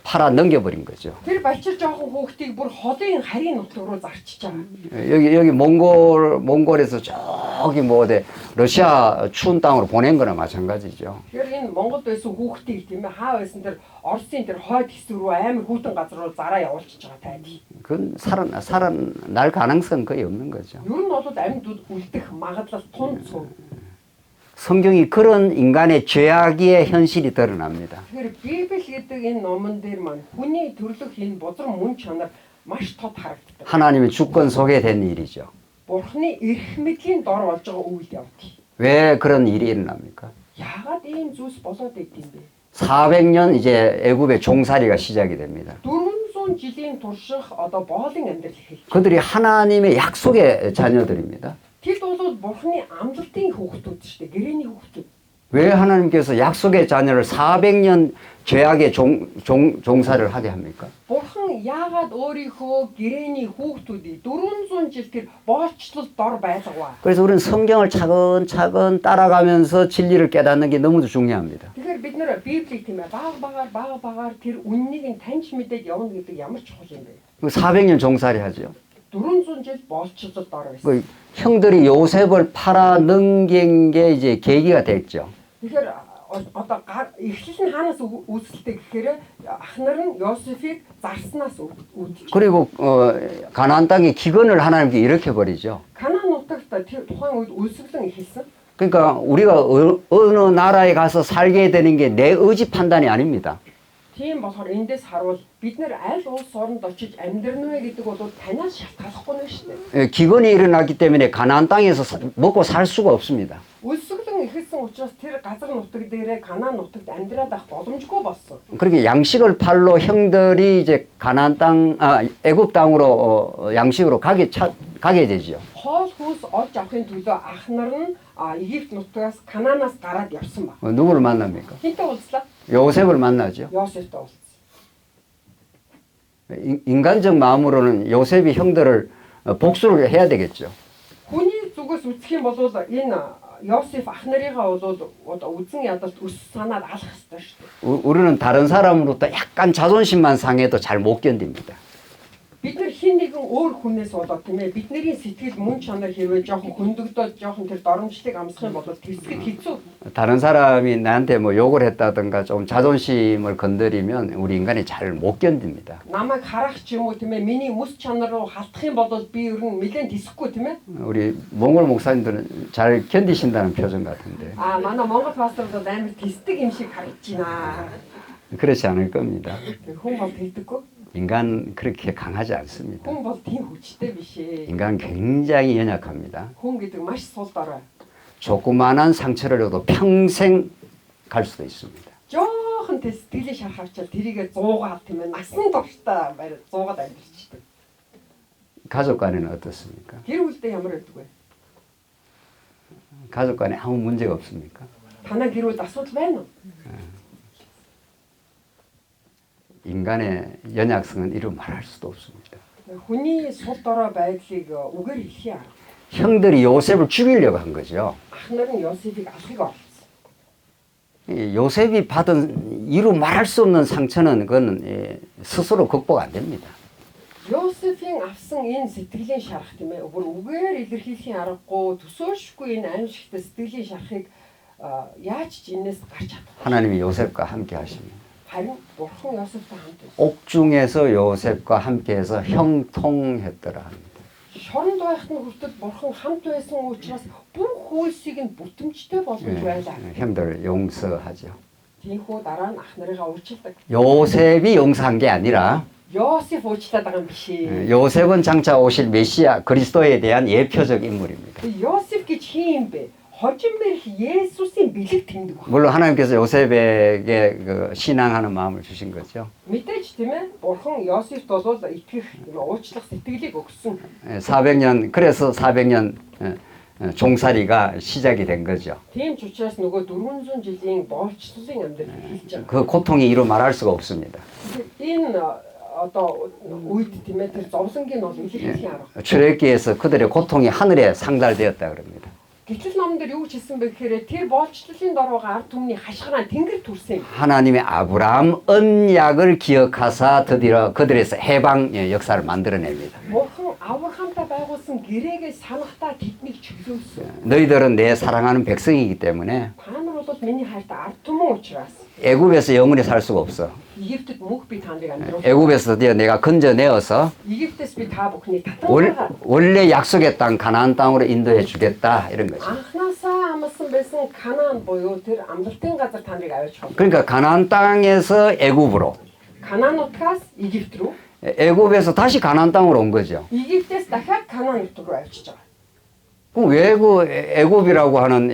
팔아 넘겨버린 거죠. Тэр балчир жоохон хүүхдийг бүр холын харийн нутаг руу зарчиж байгаа. 여기 몽골에서 저기 뭐 어디 러시아 추운 땅으로 보낸 거나 마찬가지죠. Тэгэхээр энэ Монголд байсан хүүхдийг тийм ээ хаа байсан тэр Оросын тэр хойд хэсэг рүү амар хүүтэн газар руу зараа явуулчихж байгаа тань. 그건 살아날 가능성 거의 없는 거죠. Ер нь бол амьд үлдэх магадлал тун цөм. 성경이 그런 인간의 죄악의 현실이 드러납니다. Тэгэхээр Библи гэдэг энэ номон дээр маань хүний төрлөх энэ бузар мөн чанар маш тод харагддаг. 하나님의 주권 속에 된 일이죠. Бурхны эрх мэдлийн дор болж байгаа үйл явдал. 왜 그런 일이 일어납니까? Яагаад ийм зүйлс болоод идэв юм бэ? 400년 이제 애굽의 종살이가 시작이 됩니다. 400 жилийн турших одоо боолын амьдрал эхэлж. 그들이 하나님의 약속의 자녀들입니다. Тэд бол Бурхны амлалтын хүүхдүүд шүү дээ. Гэрээний хүүхдүүд. 왜 하나님께서 약속의 자녀를 400년 죄악의 종살이를 하게 합니까? Бурхан яагаад өөрийнхөө гэрээний хүүхдүүдийг 400 жил тэр боолчлолд дор байлгаваа. 그래서 우리는 성경을 차근차근 따라가면서 진리를 깨닫는 게 너무 중요합니다. Тэгэхээр бид нэр Библийг тийм ээ баг тэр үннийг нь таньж мэдээд явна гэдэг ямар чухал юм бэ? 400년 종살이 하죠. 400 жил боолчлолд дор байсан. 그 형들이 요셉을 팔아 넘긴 게 이제 계기가 됐죠. Тэгэхээр одоо эхлэл нь хаанаас үүсэлтэй гэхээр ахнар нь Йосефийг зарснаас үүдэж. 그리고 가나안 땅의 기근을 하나님께 일으켜 버리죠. Канаан нутагт тухайн үед үлсгэлэн эхэлсэн. 그러니까 우리가 어느 나라에 가서 살게 되는 게 내 의지 판단이 아닙니다. Тийм болохоор эндээс харуул бид нэр аль улс оронд очиж амьдрна вэ гэдэг бол танаас шалтгаалахгүй нь шүү дээ. 기근이 일어났기 때문에 가나안 땅에서 먹고 살 수가 없습니다. Үлсгэлэн эхэлсэн учраас тэр газар нутаг дээрээ Канаан нутагт амьдраад ах боломжгүй болсон. 그렇게 양식을 팔러 형들이 이제 가나안 땅, 애굽 땅으로 양식으로 가게 되죠. Хоол хүнс олж авахын төлөө ахнар нь Египт нутгаас Канаанаас гараад явсан ба. 누구를 만납니까? Хинтээ уулзлаа? 요셉을 만나죠. Йосефтэй уулзсан. 인간적 마음으로는 요셉이 형들을 복수를 해야 되겠죠. Хүний зүгээс үзэх юм бол энэ Йосеф ах нарыгаа бол үзэн ядалт өс санаад алах хэрэгтэй шүү дээ. 우리는 다른 사람으로부터 약간 자존심만 상해도 잘 못 견딥니다. Бид нар хин нэгэн өөр хүнээс болоод тийм ээ бидний сэтгэл мөн чанар хэрвээ жоохон хөндөгдөөд жоохон тэр доромжлыг амсах юм бол тэсгэд хэцүү. 다른 사람이 나한테 뭐 욕을 했다든가 좀 자존심을 건드리면 우리 인간이 잘 못 견딥니다. Намайг харах ч юм уу тийм ээ миний мэс чанар руу халтах юм бол би ер нь нэлээд тэсэхгүй тийм ээ. 우리 몽골 목사님들은 잘 견디신다는 표정 같은데 Манай Монгол пасторууд амар тэсдэг юм шиг харагдаж байна. 그렇지 않을 겁니다. Хүн бол тэгдэггүй. 인간 그렇게 강하지 않습니다. Хүн бол тийм хүчтэй биш ээ. 인간 굉장히 연약합니다. Хүн гэдэг маш сул дорой. 조그만한 상처를 줘도 평생 갈 수도 있습니다. Жохон тэ сэтгэлээ шархавчаад тэрийгэ 100гаад тийм ээ насан туршдаа 100гаад амьдэрчдэг. 가족 간에는 어떻습니까? Тэр үлдээ ямар байдаг вэ? 가족 간에 아무 문제가 없습니까? Танаа гэр бүл асуудал байна уу? 인간의 연약성은 이루 말할 수도 없습니다. Хүний сул дорой байдлыг үгээр хэлхий арга. 형들이 요셉을 죽이려고 한 거죠. Ах нар нь Йосефийг алахыг оролцсон. 이 요셉이 받은 이루 말할 수 없는 상처는 그건 스스로 극복 안 됩니다. Йосефийн авсан энэ сэтгэлийн шарах тийм ээ. Бүр үгээр илэрхийлэхийн аргагүй төсөөлшгүй энэ аимшигт сэтгэлийн шарахыг яаж ч энэс гарч чадах. 하나님이 요셉과 함께 하십니다. харин бурхан Йосефтэй хамт байсан. 옥중에서 요셉과 함께해서 형통했더라 합니다. Шоронд байхад нь хүртэл бурхан хамт байсан учраас бүх хөлсийг нь бүтэмжтэй болгож байлаа. 형들을 용서하죠. Тийхүү дараа нь ах нарыгаа уучлдаг. 요셉이 용서한 게 아니라 Йосеф уучлаад байгаа юм биш ээ. 요셉은 장차 오실 메시아 그리스도에 대한 예표적 인물입니다. Йосеф гэж хин юм бэ? Хожим мэрх Есүсийн бэлэг тэмдэг баг. 물론 하나님께서 요셉에게 그 신앙하는 마음을 주신 거죠. Мэдээж тийм ээ. Бурхан Йосефт бол итгэх, уучлах сэтгэлийг өгсөн. 400년 그래서 400년 종살이가 시작이 된 거죠. Тийм ч учраас нөгөө 400 жилийн боолчлолын амьдрал эхэлж байгаа. 그 고통이 이루 말할 수가 없습니다. Энэ одоо үед тийм ээ тэр зовлонгийн бол илэрхийлэх арга. 출애굽기에서 그들의 고통이 하늘에 상달되었다 그럽니다. Гэтэл номон дээр юу гэж хэлсэн бэ гэхээр тэр боолчлолын дорвоога ард түмний хашгираа тэнгэр төрсөн юм. 하나님의 아브라함 언약을 기억하사 드디어 그들에서 해방 역사를 만들어냅니다. Бурхан Авраамтай байгуулсан гэрээгээ санахтаа тэднийг чөлөөсөн. 너희들은 내 사랑하는 백성이기 때문에 Та нар бол миний хайртай ард түмэн учраас 애굽에서 영원히 살 수가 없어. Египтэд мөнх би та нарыг амьдруулсан. 애굽에서 드디어 내가 건져내어서 Египтээс би та бүхний татан 원래 약속의 땅 가나안 땅으로 인도해 주겠다 이런 거죠. анхнаасаа амласан байсан Канаан буюу тэр амлалтын газар та нарыг аваач хол. 그러니까 가나안 땅에서 애굽으로, Канаануудаас Египт рүү, 애굽에서 다시 가나안 땅으로 온 거죠. Египтээс дахиад Канаан нутаг руу авчиж байгаа. 그럼 왜 그 애굽이라고 하는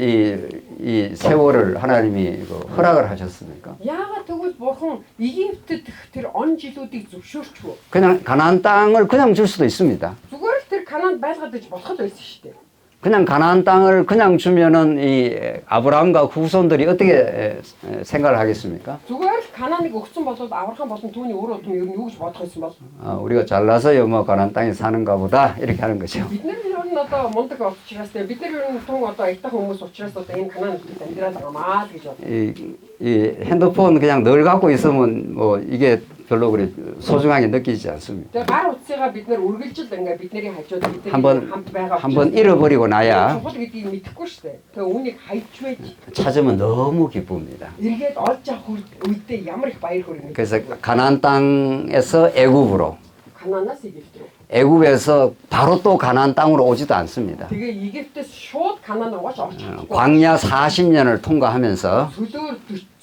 이 세월을 하나님이 허락을 하셨습니까? Яагаад тэгвэл бурхан Египтэд тэр он жилүүдийг зөвшөөрчихв. 그냥 가나안 땅을 그냥 줄 수도 있습니다. Зүгээр л тэр Канаанд байлгаад иж болох байсан шүү дээ. 그냥 가나안 땅을 그냥 주면은 이 아브라함과 후손들이 어떻게 생각을 하겠습니까? Зүгээр л Канааныг өгсөн бол Авраам болон түүний өр удам ер нь юу гэж бодох байсан бол 우리가 잘나서요 뭐 가나안 땅에 사는가 보다 이렇게 하는 거죠. бид нар ер нь одоо мундаг учраас бид нар ер нь тун одоо аятах хүмүүс учраас одоо энэ Канаанд амьдраад байгаамаа гэж бод. 이 핸드폰 그냥 늘 갖고 있으면 뭐 이게 별로 그래 소중하게 느끼지 않습니다. Тэгээ гар утсыгаа бид нар үргэлжил ингээ бидний хажууд бид 한번 хамт байгаа. 한번 잃어버리고 나야 чухал гэдгийг мэдэхгүй шүү дээ. Тэгээ үүнийг хайж байж 찾으면 너무 기쁩니다. эргээд олж авах үедээ ямар их баяр хүрнэ. 그래서 가나안 땅에서 애굽으로, Канаанаас Египт рүү. 애굽에서 바로 또 가나안 땅으로 오지도 않습니다. Тэгээ Египтээс шууд Канаан руу гач орч чадахгүй. 광야 40년을 통과하면서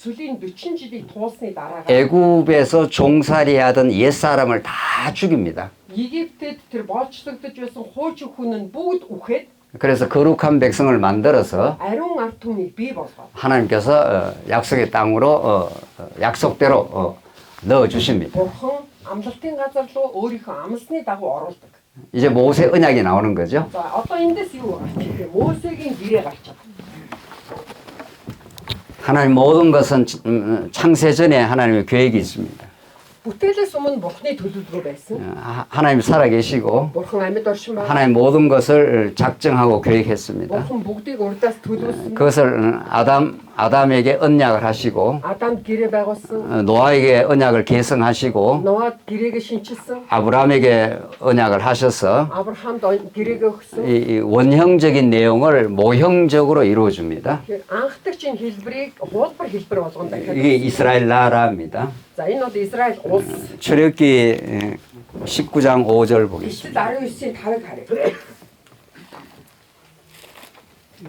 Сүлийн 40 жилийн туулсны дараа 애굽에서 종살이하던 옛사람을 다 죽입니다. Египтэд тэр боолчлогдож байсан хуучин хүн нь бүгд үхээд 그래서 거룩한 백성을 만들어서 ариун ард түмнийг бий болгоод 하나님께서 약속의 땅으로 약속대로 넣어 주십니다. бурхан амлалтын газар руу өөрийнхөө амлсны дагуу оруулдаг. 이제 모세 언약이 나오는 거죠. За одоо эндээс юу гарч ирэх вэ? Мосегийн гэрээ гарч байгаа. 하나님 모든 것은 창세 전에 하나님의 계획이 있습니다. Бүтээлээс өмнө бурхны төлөвлөгөө байсан. 하나님 살아계시고 Бурхан амьд оршин байна. 하나님 모든 것을 작정하고 계획했습니다. Бурхан бүгдийг урдаас төлөвлөсөн. 그것을 아담에게 언약을 하시고 Адам гэрээ байгуулсан. 노아에게 언약을 계승하시고 Ноад гэрээгээ шинчилсэн. 아브라함에게 언약을 하셔서 Авраамд гэрээгээ өгсөн. 이 원형적인 내용을 모형적으로 이루어줍니다. Анхдагчийн хэлбэрийг хуулбар хэлбэр болгоно дахиад. 이게 이스라엘 나라입니다. За энэ бол Израиль улс. 출애굽기 19장 5절 보겠습니다. Итгэл 19-ийн 5-ыг харъя.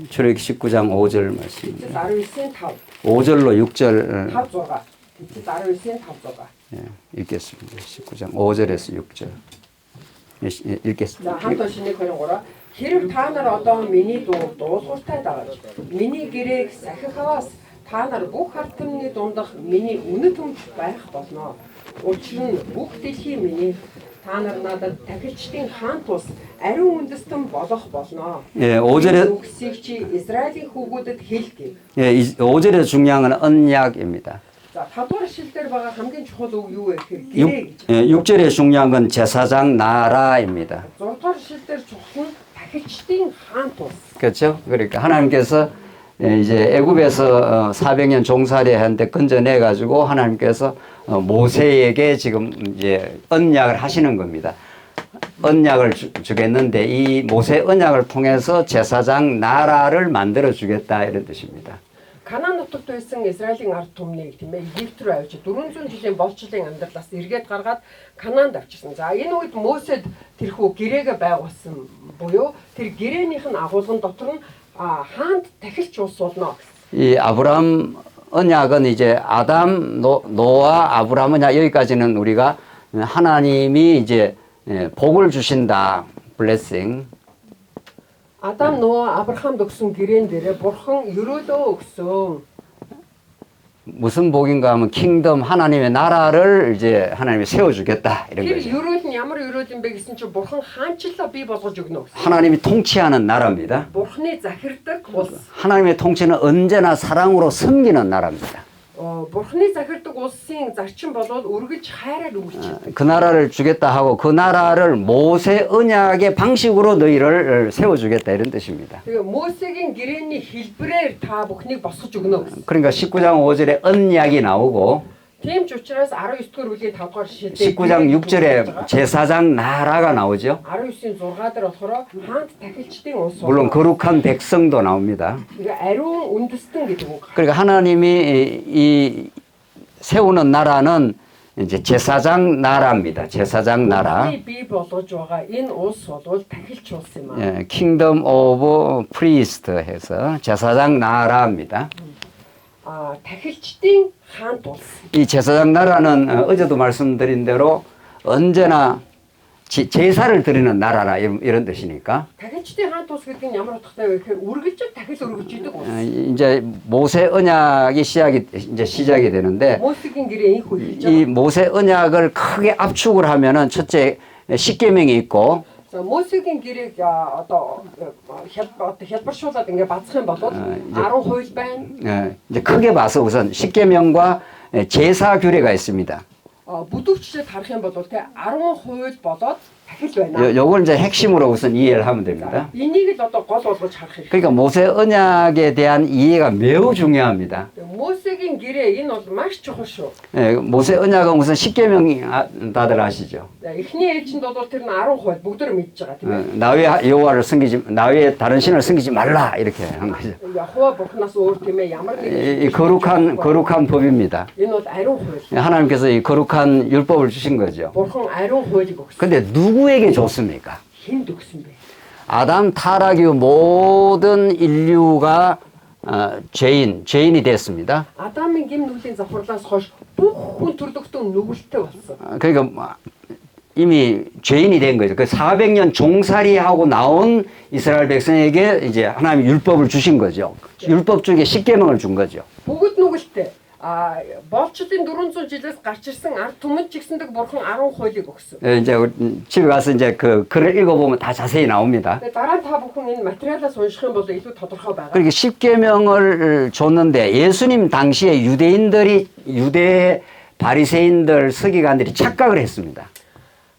출애굽기 19장 5절 말씀입니다. Итгэл 19-ийн 5. 5절로 6절 5-6. Итгэл 19-ийн 5-6. 읽겠습니다. 19장 5절에서 6절 읽겠습니다. За хамт уншины 23. Хэрв та нар одоо миний дуу дуулууртай дагаж миний гэрээг сахихаваас та нар бүх ард түмний дундах миний үнэт өмч байх болно. Учир нь бүх дэлхий миний та нар надад тахилчдын хаан тус ариун үндэстэн болох болно. 예, 5절에 үгсийг чи Израилийн хүүгүүдэд хэлгээв. 예, 5절에 중요한 건 언약입니다. 자, 5월 실대로 봐가 хамгийн чухал үг юу вэ гэхээр гэрээ гэж. 6절에 중요한 건 제사장 나라입니다. 6-р 실대로 чухал нь тахилчдын хаан тус. 그렇죠? 그러니까 하나님께서 이제 애굽에서 400년 종살이 하는데 건져내 가지고 하나님께서 모세에게 지금 이제 언약을 하시는 겁니다. 언약을 주겠는데 이 모세 언약을 통해서 제사장 나라를 만들어 주겠다 이런 뜻입니다. Канаан нутагт байсан Израилийн ард түмнийг тийм ээ Египт рүү авчиж 400 жилийн болчлын амьдралаас эргээд гаргаад Канаанд авчирсан. За энэ үед Мосед тэрхүү гэрээгээ байгуулсан буюу тэр гэрээнийх нь агуулгын дотор нь хаанд тахилч улс болно. 이 아브라함 언약은 이제 아담, 노아, 아브라함 언약 여기까지는 우리가 하나님이 이제 복을 주신다. blessing. Адам Ноа Авраамд өгсөн гэрээн дээрээ бурхан өрөөлөө өгсөн. 무슨 복인가 하면 킹덤 하나님의 나라를 이제 하나님이 세워주겠다 이런 Тэр 거죠. өрөөл нь ямар өрөөл юм бэ гэсэн чинь бурхан хаанчлаа бий болгож өгнө гэсэн. 하나님이 통치하는 나라입니다. Бурханы захирдаг улс. 하나님의 통치는 언제나 사랑으로 섬기는 나라입니다. Бурханы захирдаг улсын зарчим болоод үргэлж хайраар үүрч. 그 나라를 주겠다 하고 그 나라를 모세 언약의 방식으로 너희를 세워주겠다 이런 뜻입니다. Тэгээ Мосегийн гэрээний хэлбэрээр та бүхнийг босгож өгнө гэсэн. 그러니까 19장 5절에 언약이 나오고 Тийм ч учраас 19-р бүлгийн 5-р шилдэг 19장 6절에 제사장 나라가 나오죠. 19-ийн 6-аар болохоор хаант тахилчдын улс. 물론 거룩한 백성도 나옵니다. Тэгээ ариун үндэстэн гэдэг үг. 그러니까 하나님이 이 세우는 나라는 이제 제사장 나라입니다. 제사장 나라. бий болгож байгаа энэ улс бол тахилч улс юм аа. 예, 킹덤 오브 프리스트 해서 제사장 나라입니다. тахилчдын хаант улс. 이 제사장 나라는 어제도 말씀드린 대로 언제나 제사를 드리는 나라라 이런 뜻이니까 тахилчдын хаант улс гэдэг нь ямар утгатай вэ гэхээр үргэлж тахил өргөж идэг улс. 이제 모세 언약이 시작이 되는데 Мосегийн гэрээ инх үлж 이 байгаа. 모세 언약을 크게 압축을 하면은 첫째 십계명이 있고 За Мосегийн гэрээг одоо хэлбэршуулаад ингээ бацах юм бол 10 хууль байна. 이제 크게 봐서 우선 십계명과 제사 규례가 있습니다. бүдүүрчлээд харах юм бол те 10 хууль болоод тахил байна. 요걸 이제 핵심으로 우선 이해를 하면 됩니다. Энийг л одоо гол болгож харах хэрэгтэй. 그러니까 모세 언약에 대한 이해가 매우 중요합니다. Мосегийн гэрээ энэ бол маш чухал шүү. 모세 언약은 우선 십계명 다들 아시죠? Эхний ээлжинд бол тэр нь 10 хууль бүгдөө мэдж байгаа тийм ээ. 나의 여호와를 섬기지 나의 다른 신을 섬기지 말라 이렇게 한 거죠. Яхова бурхнаас өөр тийм ээ ямар 이 거룩한 법입니다. энэ бол ариун хууль. 하나님께서 이 거룩한 율법을 주신 거죠. Бурхан 아리ун хуулийг өгсөн. 근데 누구에게 줬습니까? Хэн өгсөн бэ? 아담 타락 이후 모든 인류가 죄인이 됐습니다. Адамын гим нүглийн завхарлаас хойш бүх хүн төрлөختөн нүгэлтэй болсон. 그러니까 이미 죄인이 된 거죠. 그 400년 종살이하고 나온 이스라엘 백성에게 이제 하나님이 율법을 주신 거죠. 율법 중에 십계명을 준 거죠. Бүгд нүгэлтэй. Болчлын 400 жилээс гарч ирсэн ард түмэнд ч гэсэн бурхан 10 хуулийг өгсөн. 이제 집에 가서 이제 그 글을 읽어보면 다 자세히 나옵니다. Тэгээ дараа нь та бүхэн энэ материалаас унших юм бол илүү тодорхой байгаа. 그렇게 십계명을 줬는데 예수님 당시에 유대 바리새인들 서기관들이 착각을 했습니다.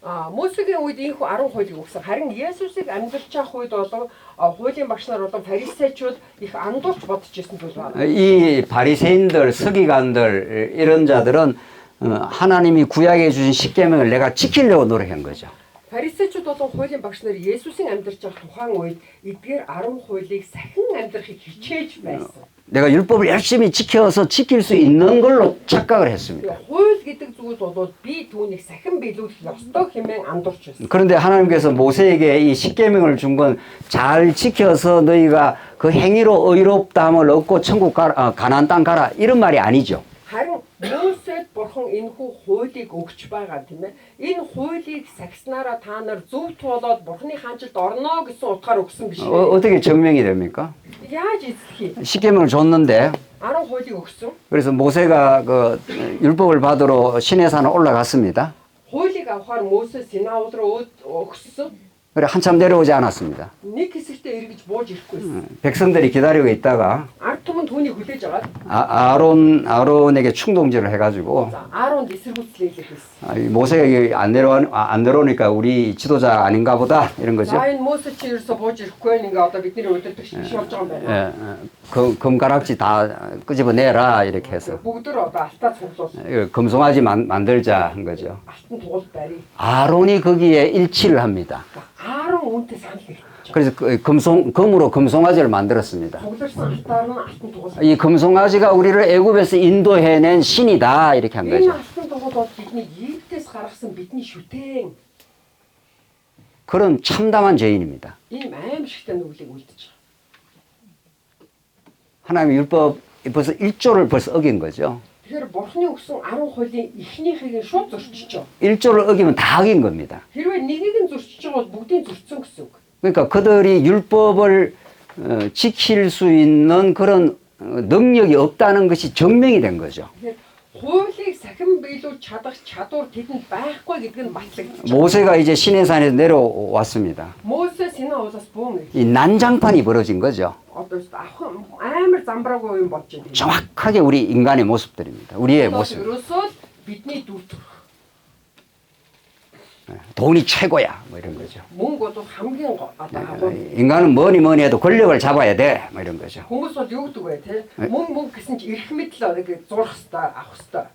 Мосегийн үед ийхүү 10 хуулийг өгсөн. Харин Есүсийг амьдарч ах үед бол хуулийн багш нар болон фарисеучуд их андуурч бодож ирсэн зүйл байна. 이 바리새인들 서기관들 이런 자들은 하나님이 구약해 주신 십계명을 내가 지키려고 노력한 거죠. Фарисеучуд болон хуулийн багш нар Есүсийн амьдарч ах тухайн үед эдгээр 10 хуулийг сахин амьдрахыг хичээж байсан. 내가 율법을 열심히 지켜서 지킬 수 있는 걸로 착각을 했습니다. хууль гэдэг зүйл бол би түүнийг сахин биелүүлэх ёстой хэмээн андуурч байсан. 그런데 하나님께서 모세에게 이 십계명을 준 건 잘 지켜서 너희가 그 행위로 의롭다함을 얻고 천국 가나안 땅 가라 이런 말이 아니죠. Харин Мосед бурхан энэхүү хуулийг өгч байгаа тийм ээ. Энэ хуулийг сахиснараа та нар зөв туулаад бурханы хаанчлалд орно гэсэн утгаар өгсөн биш үү? 어떻게 증명이 됩니까? Яаж эзлэх юм? 십계명을 줬는데 10 хуулийг өгсөн. 그래서 모세가 그 율법을 받으러 시내산에 올라갔습니다. Хуулийг авахаар Мосед Синай руу өгсөн. 그래 한참 내려오지 않았습니다. Нэг хэсэгтээ эргэж бууж ирэхгүйсэн. 백성들이 기다리고 있다가 Ард автомын түүнийг хүлээж агаад 아론에게 충동질을 해가지고 за Ааронд эсэргүүцлээ хийсэн. 이 모세가 이게 안 내려오니까 우리 지도자 아닌가 보다 이런 거죠. За энэ Мосе чи ерөөсө бууж ирэхгүй байх ингээ одоо бидний өдөртөгч биш болж байгаа юм байна. 예, 금가락지 다 끄집어내라 이렇게 해서 Бүгдөө одоо алтаа цуглуул. 금송아지 만들자 한 거죠. Алтан туул барь. 아론이 거기에 일치를 합니다. Аарон үүнтэй санал хэлчихэж. 그래서 금으로 금송아지를 만들었습니다. Цугларсан алтаар нь алтан туул. 이 금송아지가 우리를 애굽에서 인도해낸 신이다 이렇게 한 Энэ 거죠. алтан туул бол бидний Египтээс гаргасан бидний шүтэн. 그런 참담한 죄인입니다. Ийм аимшигтай нүглийг үлдэж байгаа. 하나님의 율법 벌써 1조를 벌써 어긴 거죠. Тэгэхээр бурхны өгсөн 10 хуулийн эхнийхийг нь шууд зөрчиж байгаа. 1조를 어기면 다 어긴 겁니다. Хэрвээ нэгийг нь зөрчиж байгаа бол бүгдийг зөрчсөн гэсэн үг. 그러니까 그들이 율법을 지킬 수 있는 그런 능력이 없다는 것이 증명이 된 거죠. Тэгэхээр хуулийг сахин биелүүлж чадах чадвар тэдэнд байхгүй гэдэг нь батлагдчих. 모세가 이제 시내산에서 내려왔습니다. Мосе Синай уулаас буун ирж. 이 난장판이 벌어진 거죠. Одоо авах амар замбраагүй юм болж байна. 정확하게 우리 인간의 모습들입니다. 우리의 모습. Ерөөсөө бидний дүр төрх. 돈이 최고야. 뭐 이런 거죠. Мөнгө бол хамгийн одоо агуу. 인간은 뭐니 해도 권력을 잡아야 돼. 뭐 이런 거죠. Хүмүүс бол юу гэдэг вэ те? Мөнгө гэсэн чи эрх мэдэл нэг зурх хэвээр авах хэвээр.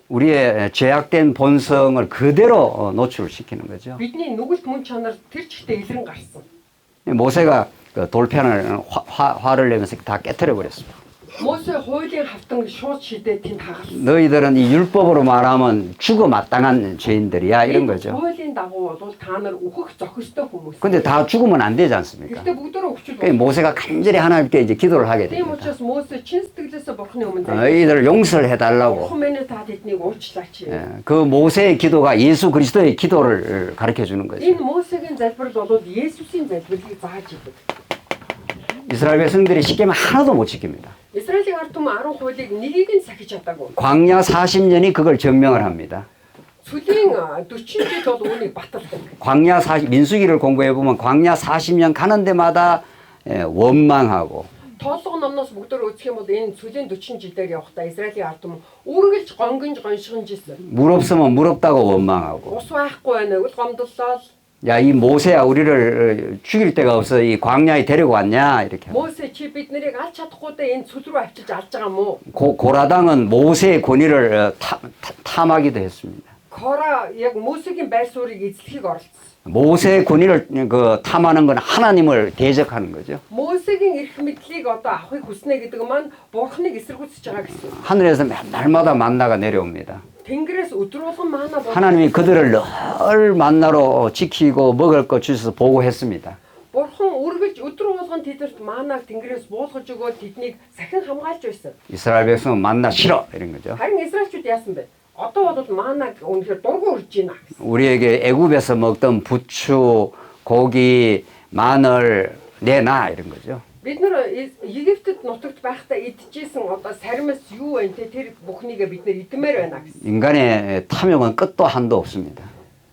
우리의 죄악된 본성을 그대로 노출시키는 거죠. Бидний нүгэлт мөн чанар тэр чигтээ илрэн гарсан. 모세가 그 돌판을 화를 내면서 다 깨뜨려 버렸습니다. Мосе хуулийн хавтан шууд шидээ тэнд хагалсан. 너희들은 이 율법으로 말하면 죽어 마땅한 죄인들이야 이런 거죠. хуулийн дагуу бол та нар үхэх зохистой хүмүүс. 근데 다 죽으면 안 되지 않습니까? Гэхдээ бүгдөө өвчл. 그러니까 모세가 간절히 하나님께 이제 기도를 하게 Тийм 됩니다. учраас Мосе чин сэтгэлээсээ бурхны өмнө 이들을 용서를 해달라고. бурхан минь та тэднийг уучлаач. 그 모세의 기도가 예수 그리스도의 기도를 가르쳐 주는 거죠. Энэ Мосегийн залбирал бол Есүсийн залбирлыг зааж идэг. 이스라엘 백성들이 쉽게면 하나도 못 지킵니다. Израилийн ард түмэн 10 хуулийг нэгийг нь сахиж чадаагүй. 광야 40년이 그걸 증명을 합니다. Сүлийн 40 жил бол үүнийг баталдаг. 광야 40 민수기를 공부해 보면 광야 40년 가는 데마다 원망하고 Тоолго номноос бүгдөө үзэх юм бол энэ сүлийн 40 жилээр явахдаа Израилийн ард түмэн үргэлж гонгинж гоншгонж ирсэн. 물 없으면 물 없다고 원망하고 Ус байхгүй байна уу? Гомдлоо. 야, 이 모세야 우리를 죽일 데가 없어 이 광야에 데리고 왔냐 이렇게. Мосе чи бид нарыг алж чадахгүй дээ энэ цүл рүү авчиж алж байгаа юм уу? 고라당은 모세의 권위를 탐하기도 했습니다. Кора яг Мосегийн байр суурийг эзлэхийг оролцсон. 모세의 권위를 그 탐하는 건 하나님을 대적하는 거죠. Мосегийн эрх мэдлийг одоо авахыг хүснэ гэдэг маань бурхныг эсэргүүцэж байгаа гэсэн. 하늘에서 날마다 만나가 내려옵니다. Тэнгэрээс өдрүүлгэн маана бол 하나님이 그들을 늘 만나로 지키고 먹을 것 주셔서 보호했습니다. бурхан үргэлж өдөр болгон тэдэрт маанаг тэнгэрээс буулгаж өгөөд тэднийг сахин хамгаалж байсан. 이스라엘 백성은 만나 싫어 이런 거죠. Харин Израильчууд яасан бэ? Одоо бол маанаг үнэхээр дургу урж байна гэсэн. 우리에게 애굽에서 먹던 부추, 고기, 마늘 내놔 이런 거죠. Бид нар Египтэд нутагт байхдаа идчихсэн одоо саримас юу вэ те тэр бүхнийгээ бид нар идмээр байна гэсэн. 인간의 탐욕은 끝도 한도 없습니다.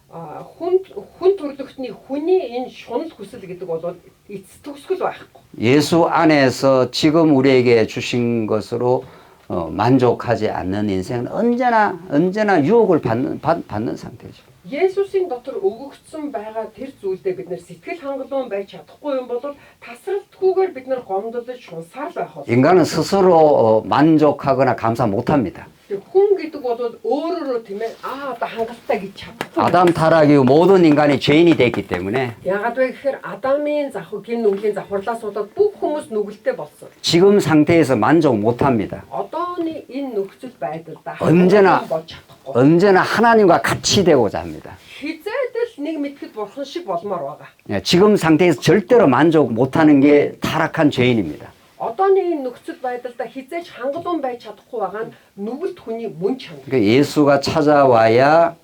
Хүн төрлөختний хүний энэ шунал хүсэл гэдэг бол эцэс төгсгөл байхгүй. 예수 안에서 지금 우리에게 주신 것으로 만족하지 않는 인생은 언제나 유혹을 받는 상태죠. Есүсийн дотор өгөгдсөн байгаа тэр зүйлдээ бид нар сэтгэл хангалуун байж чадахгүй юм бол тасралтгүйгээр бид нар гомдолж шунсаар л байх бол. 인간은 스스로 만족하거나 감사 못합니다. Хүн гэдэг бол өөрөөрөө тийм ээ одоо хангалттай гэж чадахгүй. 아담 타락 이후 모든 인간이 죄인이 됐기 때문에 Яагаад вэ гэхээр Адамын гин нүглийн завхарлаас болоод бүх хүмүүс нүгэлтэй болсон. 지금 상태에서 만족 못합니다. Одооны энэ нөхцөл байдлаа 언제나 болж чадахгүй. 언제나 하나님과 같이 되고자 합니다. Хизээдэл нэг мэтгэд бурхан шиг болмоор байгаа. 지금 상태에서 절대로 만족 못하는 게 타락한 죄인입니다. Одооны энэ нөхцөл байдлаа хизээж хангалуун байж чадахгүй байгаа нь нүгэлт хүний мөн чанар. 그러니까 예수가 찾아와야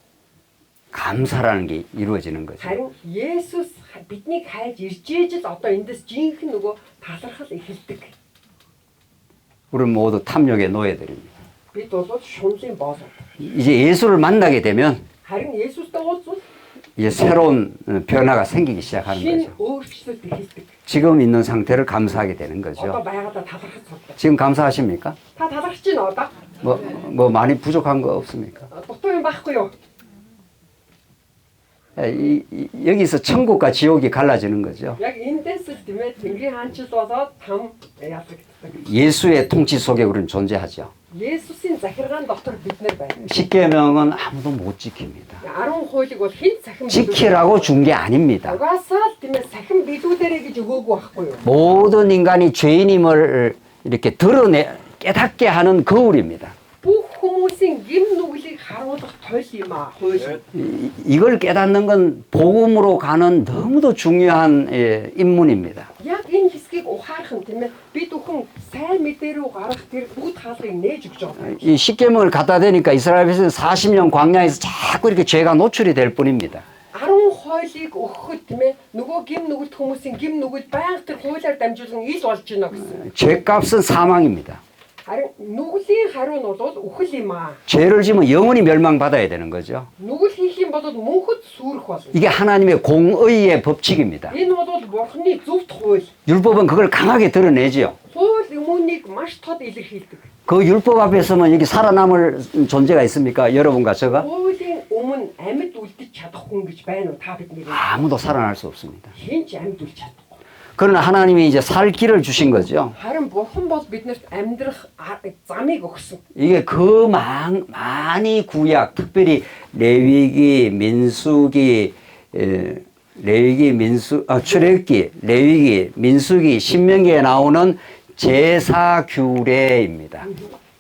감사라는 게 이루어지는 거죠. Харин Есүс биднийг хайж ирж ижил одоо эндээс жинхэнэ нөгөө талархал эхэлдэг. 우리 모두 탐욕의 노예들입니다. Бид бол шунлын боолоо. 이제 예수를 만나게 되면 Харин Есүстэй уулзвал 이제 새로운 변화가 생기기 시작하는 신 거죠. өөрчлөлт эхэлдэг. 지금 있는 상태를 감사하게 되는 Одоо 거죠. байгаадаа талархаж сурдаг. 지금 감사하십니까? Та талархаж байна одоо? 뭐 많이 부족한 거 없습니까? Дутуу юм байхгүй юу? 여기서 천국과 지옥이 갈라지는 거죠. Яг эндээс л тийм ээ Тэнгэрийн хаанчил болоод там ялагддаг. 예수의 통치 속에 우리는 존재하죠. Есүсийн захиргаан дотор бид нар байна. 십계명은 아무도 못 지킵니다. 10 хуулийг бол хэн сахин 지키라고 준 게 아닙니다. угаасаа л тийм ээ сахин бидүүдэрэ гэж өгөөгүй байхгүй юу? 모든 인간이 죄인임을 이렇게 깨닫게 하는 거울입니다. Бүх хүмүүсийн гим нүглийг харуулах тойл юм аа хууль. 이걸 깨닫는 건 복음으로 가는 너무도 중요한 인문입니다. Яг энэ хэсгийг ухаарах нь тийм ээ бид бүхэн сайн мэдээ рүү гарах тэр бүгд хаалгыг нээж өгч байгаа. 이 십계명을 갖다 대니까 이스라엘 백성은 40년 광야에서 자꾸 이렇게 죄가 노출이 될 뿐입니다. 10 хуулийг өгөхөд тийм ээ нөгөө гим нүгэлт хүмүүсийн гим нүгэл байнга тэр хуулиар дамжуулан ил болж байна гэсэн. 죄값은 사망입니다. харин нүглийн хариу нь бол үхэл юм аа. 죄를 지면 영원히 멸망받아야 되는 거죠. Нүгэл хийх юм бол мөнхөд сүрэх болно. 이게 하나님의 공의의 법칙입니다. Энэ бол бурхны зөвхт хууль. 율법은 그걸 강하게 드러내지요. Хууль өмнөнийг маш тод илэрхийлдэг. 그 율법 앞에 서면 여기 살아남을 존재가 있습니까? 여러분과 제가? Хуулийн өмнө амьд үлдэж чадахгүй гэж байна уу та бидний? 아무도 살아날 수 없습니다. Хин ч амьд үлдэж чадахгүй. 그러나 하나님이 이제 살 길을 주신 거죠. Харин бурхан бол биднэрт амьдрах замыг өгсөн. 이게 그 많이 구약, 특별히 레위기, 민수기, 출애굽기, 레위기, 민수기, 신명기에 나오는 제사 규례입니다.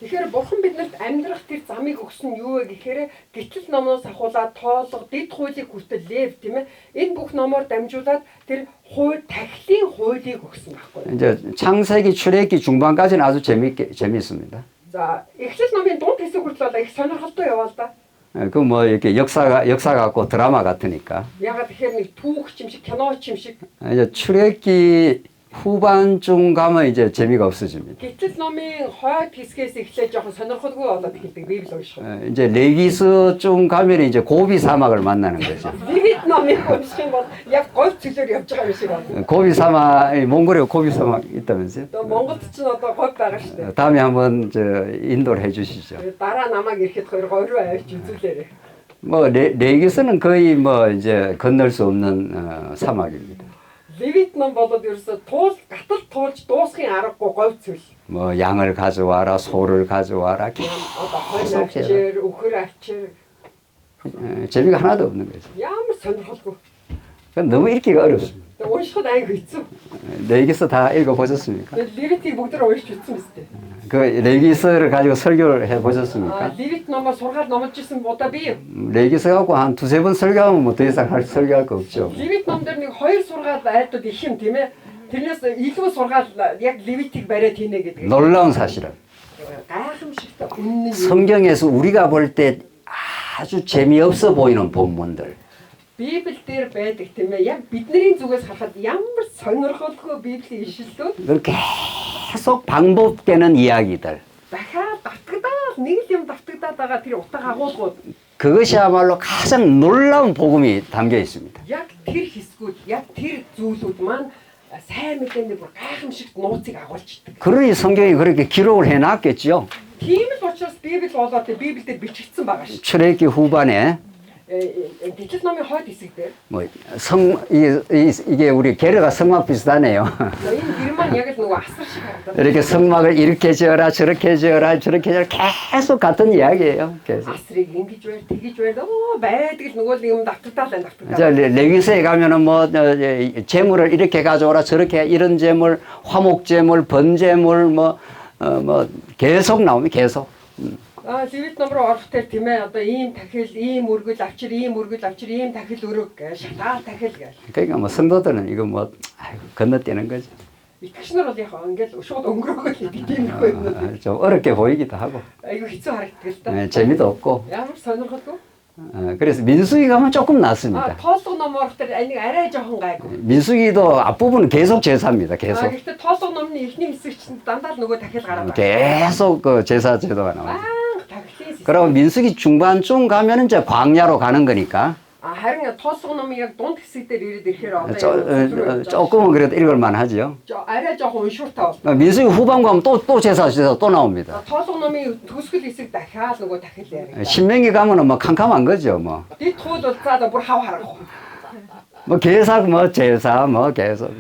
Тэгэхээр бурхан биднэрт амьдрах тэр замыг өгсөн юу вэ гэхээр гитлэл номоос ахуулаад тоолго, дэд хуулийг хүртэл лев тийм ээ. Энэ бүх номоор дамжуулаад тэр хууль тахилын хуулийг өгсөн байхгүй. 이제 창세기, 출애굽기 중반까지는 아주 재미있습니다. За, эхлэл номын дунд хэсэг хүртэл бол их сонирхолтой яваа л да. 그 뭐 이렇게 역사 같고 드라마 같으니까. Ягаад тэгэхээр нэг түүх юм шиг, кино юм шиг. 이제 출애굽기 후반쯤 가면 이제 재미가 없어집니다. Гэтэл номын хойд хэсгээс эхлээд жоохон сонирхолгүй болоод эхэлдэг Библи унших. 이제 레위기서쯤 가면 이제 고비 사막을 만나는 거죠. Левит номыг унших юм бол яг говь цөлөөр явж байгаа юм шиг байна. 고비 사막, 몽골에 고비 사막 있다면서요? Одоо Монголд ч одоо говь байгаа шүү дээ. 다음에 한번 인도를 해주시죠. Дараа намайг ирэхэд хоёр говь руу авч үзүүлээрэй. 뭐 레위기서는 거의 뭐 이제 건널 수 없는 사막입니다. Левит ном болоод ерөөсө гатал туулж дуусахын аргагүй говь цөл. 뭐 양을 가져와라, 소를 가져와라. Одоо хойно авчир, өхөр авчир. 재미가 하나도 없는 거죠. Ямар сонирхолгүй. 너무 읽기가 어렵습니다. Уншихад айгүй хэцүү. 레위기서 다 읽어보셨습니까? Левитийг бүгд уншиж үзсэн биз дээ. 그 레위기서를 가지고 설교를 해보셨습니까? Левит номоор сургаал номж ирсэн удаа би. 레위기서 갖고 한 두세 번 설교하면 뭐 더 이상 설교할 거 없죠. Левит ном дээр нэг хоёр сургаал айлтууд их юм тийм ээ. Тэрнээс илүү сургаал яг Левитийг бариад хийнэ гэдэг. 놀라운 사실은 гайхамшигтай үнэн юм. 성경에서 우리가 볼 때 아주 재미없어 보이는 본문들 Библи дээр байдаг тийм ээ. Яг бидний зүгээс харахад ямар сонирхолтой Библийн ишлэлүүд 그걸 계속 반복되는 이야기들 дахиад давтагдаад нэг л юм давтагдаад байгаа тэр утга агуулгууд 그것이야말로 가장 놀라운 복음이 담겨 있습니다. яг тэр хэсгүүд яг тэр зүйлүүд маань сайн мэдээний бүр гайхамшигт нууцыг агуулждаг. 그러니 성경이 그렇게 기록을 해놨겠죠. Тийм л учраас Библи болоод Библиэд бичигдсэн байгаа шүү. 출애굽기 후반에 Гитлэл номын хойд хэсэг дээр 이게 우리 게르가 성막 비슷하네요. энэ герман яг л нөгөө асар шиг харагдаад. 이렇게 성막을 이렇게 지어라 저렇게 지어라 저렇게 지어라 계속 같은 이야기예요. 계속. Асрыг ингэж байр, тэгэж байр. Оо байдаг л нөгөө юм давтагдаад байна, 저 давтагдаад. 레위기서에 가면은 뭐 재물을 이렇게 가져오라 저렇게 이런 재물, 화목 재물, 번 재물 뭐 계속 나옵니다. 계속. Левит номроо орох төр тийм ээ. Одоо ийм тахил, ийм өргөл авчир, ийм тахил өрөг, шатаал тахил гэж. 그러니까 뭐 성도들은 이거 뭐 건너뛰는 거죠. Итгэгч нар бол яг ингээл шууд өнгөрөөгөө гэдэг юм байна. 좀 어렵게 보이기도 하고 Айгу хэцүү харагддаг л та. 재미도 없고. Ямар сонирхолгүй. 그래서 민수기 가면 조금 낫습니다. Тоолго ном орох төр энийг арай жоохон гайгүй. 민수기도 앞부분은 계속 제사입니다. 계속. Гэхдээ тоолго номны эхний хэсэг чинь дандаа л нөгөө тахил гараад байна. 계속 그 제사 제도가 나와요. Тахилын 그럼 민수기 중반쯤 가면은 이제 광야로 가는 거니까. харин тооцоо номын яг дунд хэсэг дээр ирээд ирэхээр одоо 조금은 그래도 읽을만 하죠. арай жоохон уншууртай бол. 민수기 후반부 하면 또 제사지에서 또 나옵니다. Тооцоо номын төгсгөл хэсэг дахиад нөгөө дахил яриа. 신명기 가면은 뭐 캄캄한 거죠, 뭐. Дэд хууд бол цаада бүр хав харах. 뭐 계사 뭐 제사 뭐 계속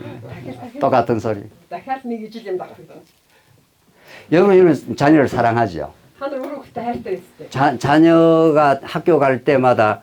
똑같은 소리. Дахиад нэг ижил юм давах гэдэг. 여러분은 자녀를 사랑하죠. Та нар өөрөө ихтэй хайртай байстэй. 자녀가 학교 갈 때마다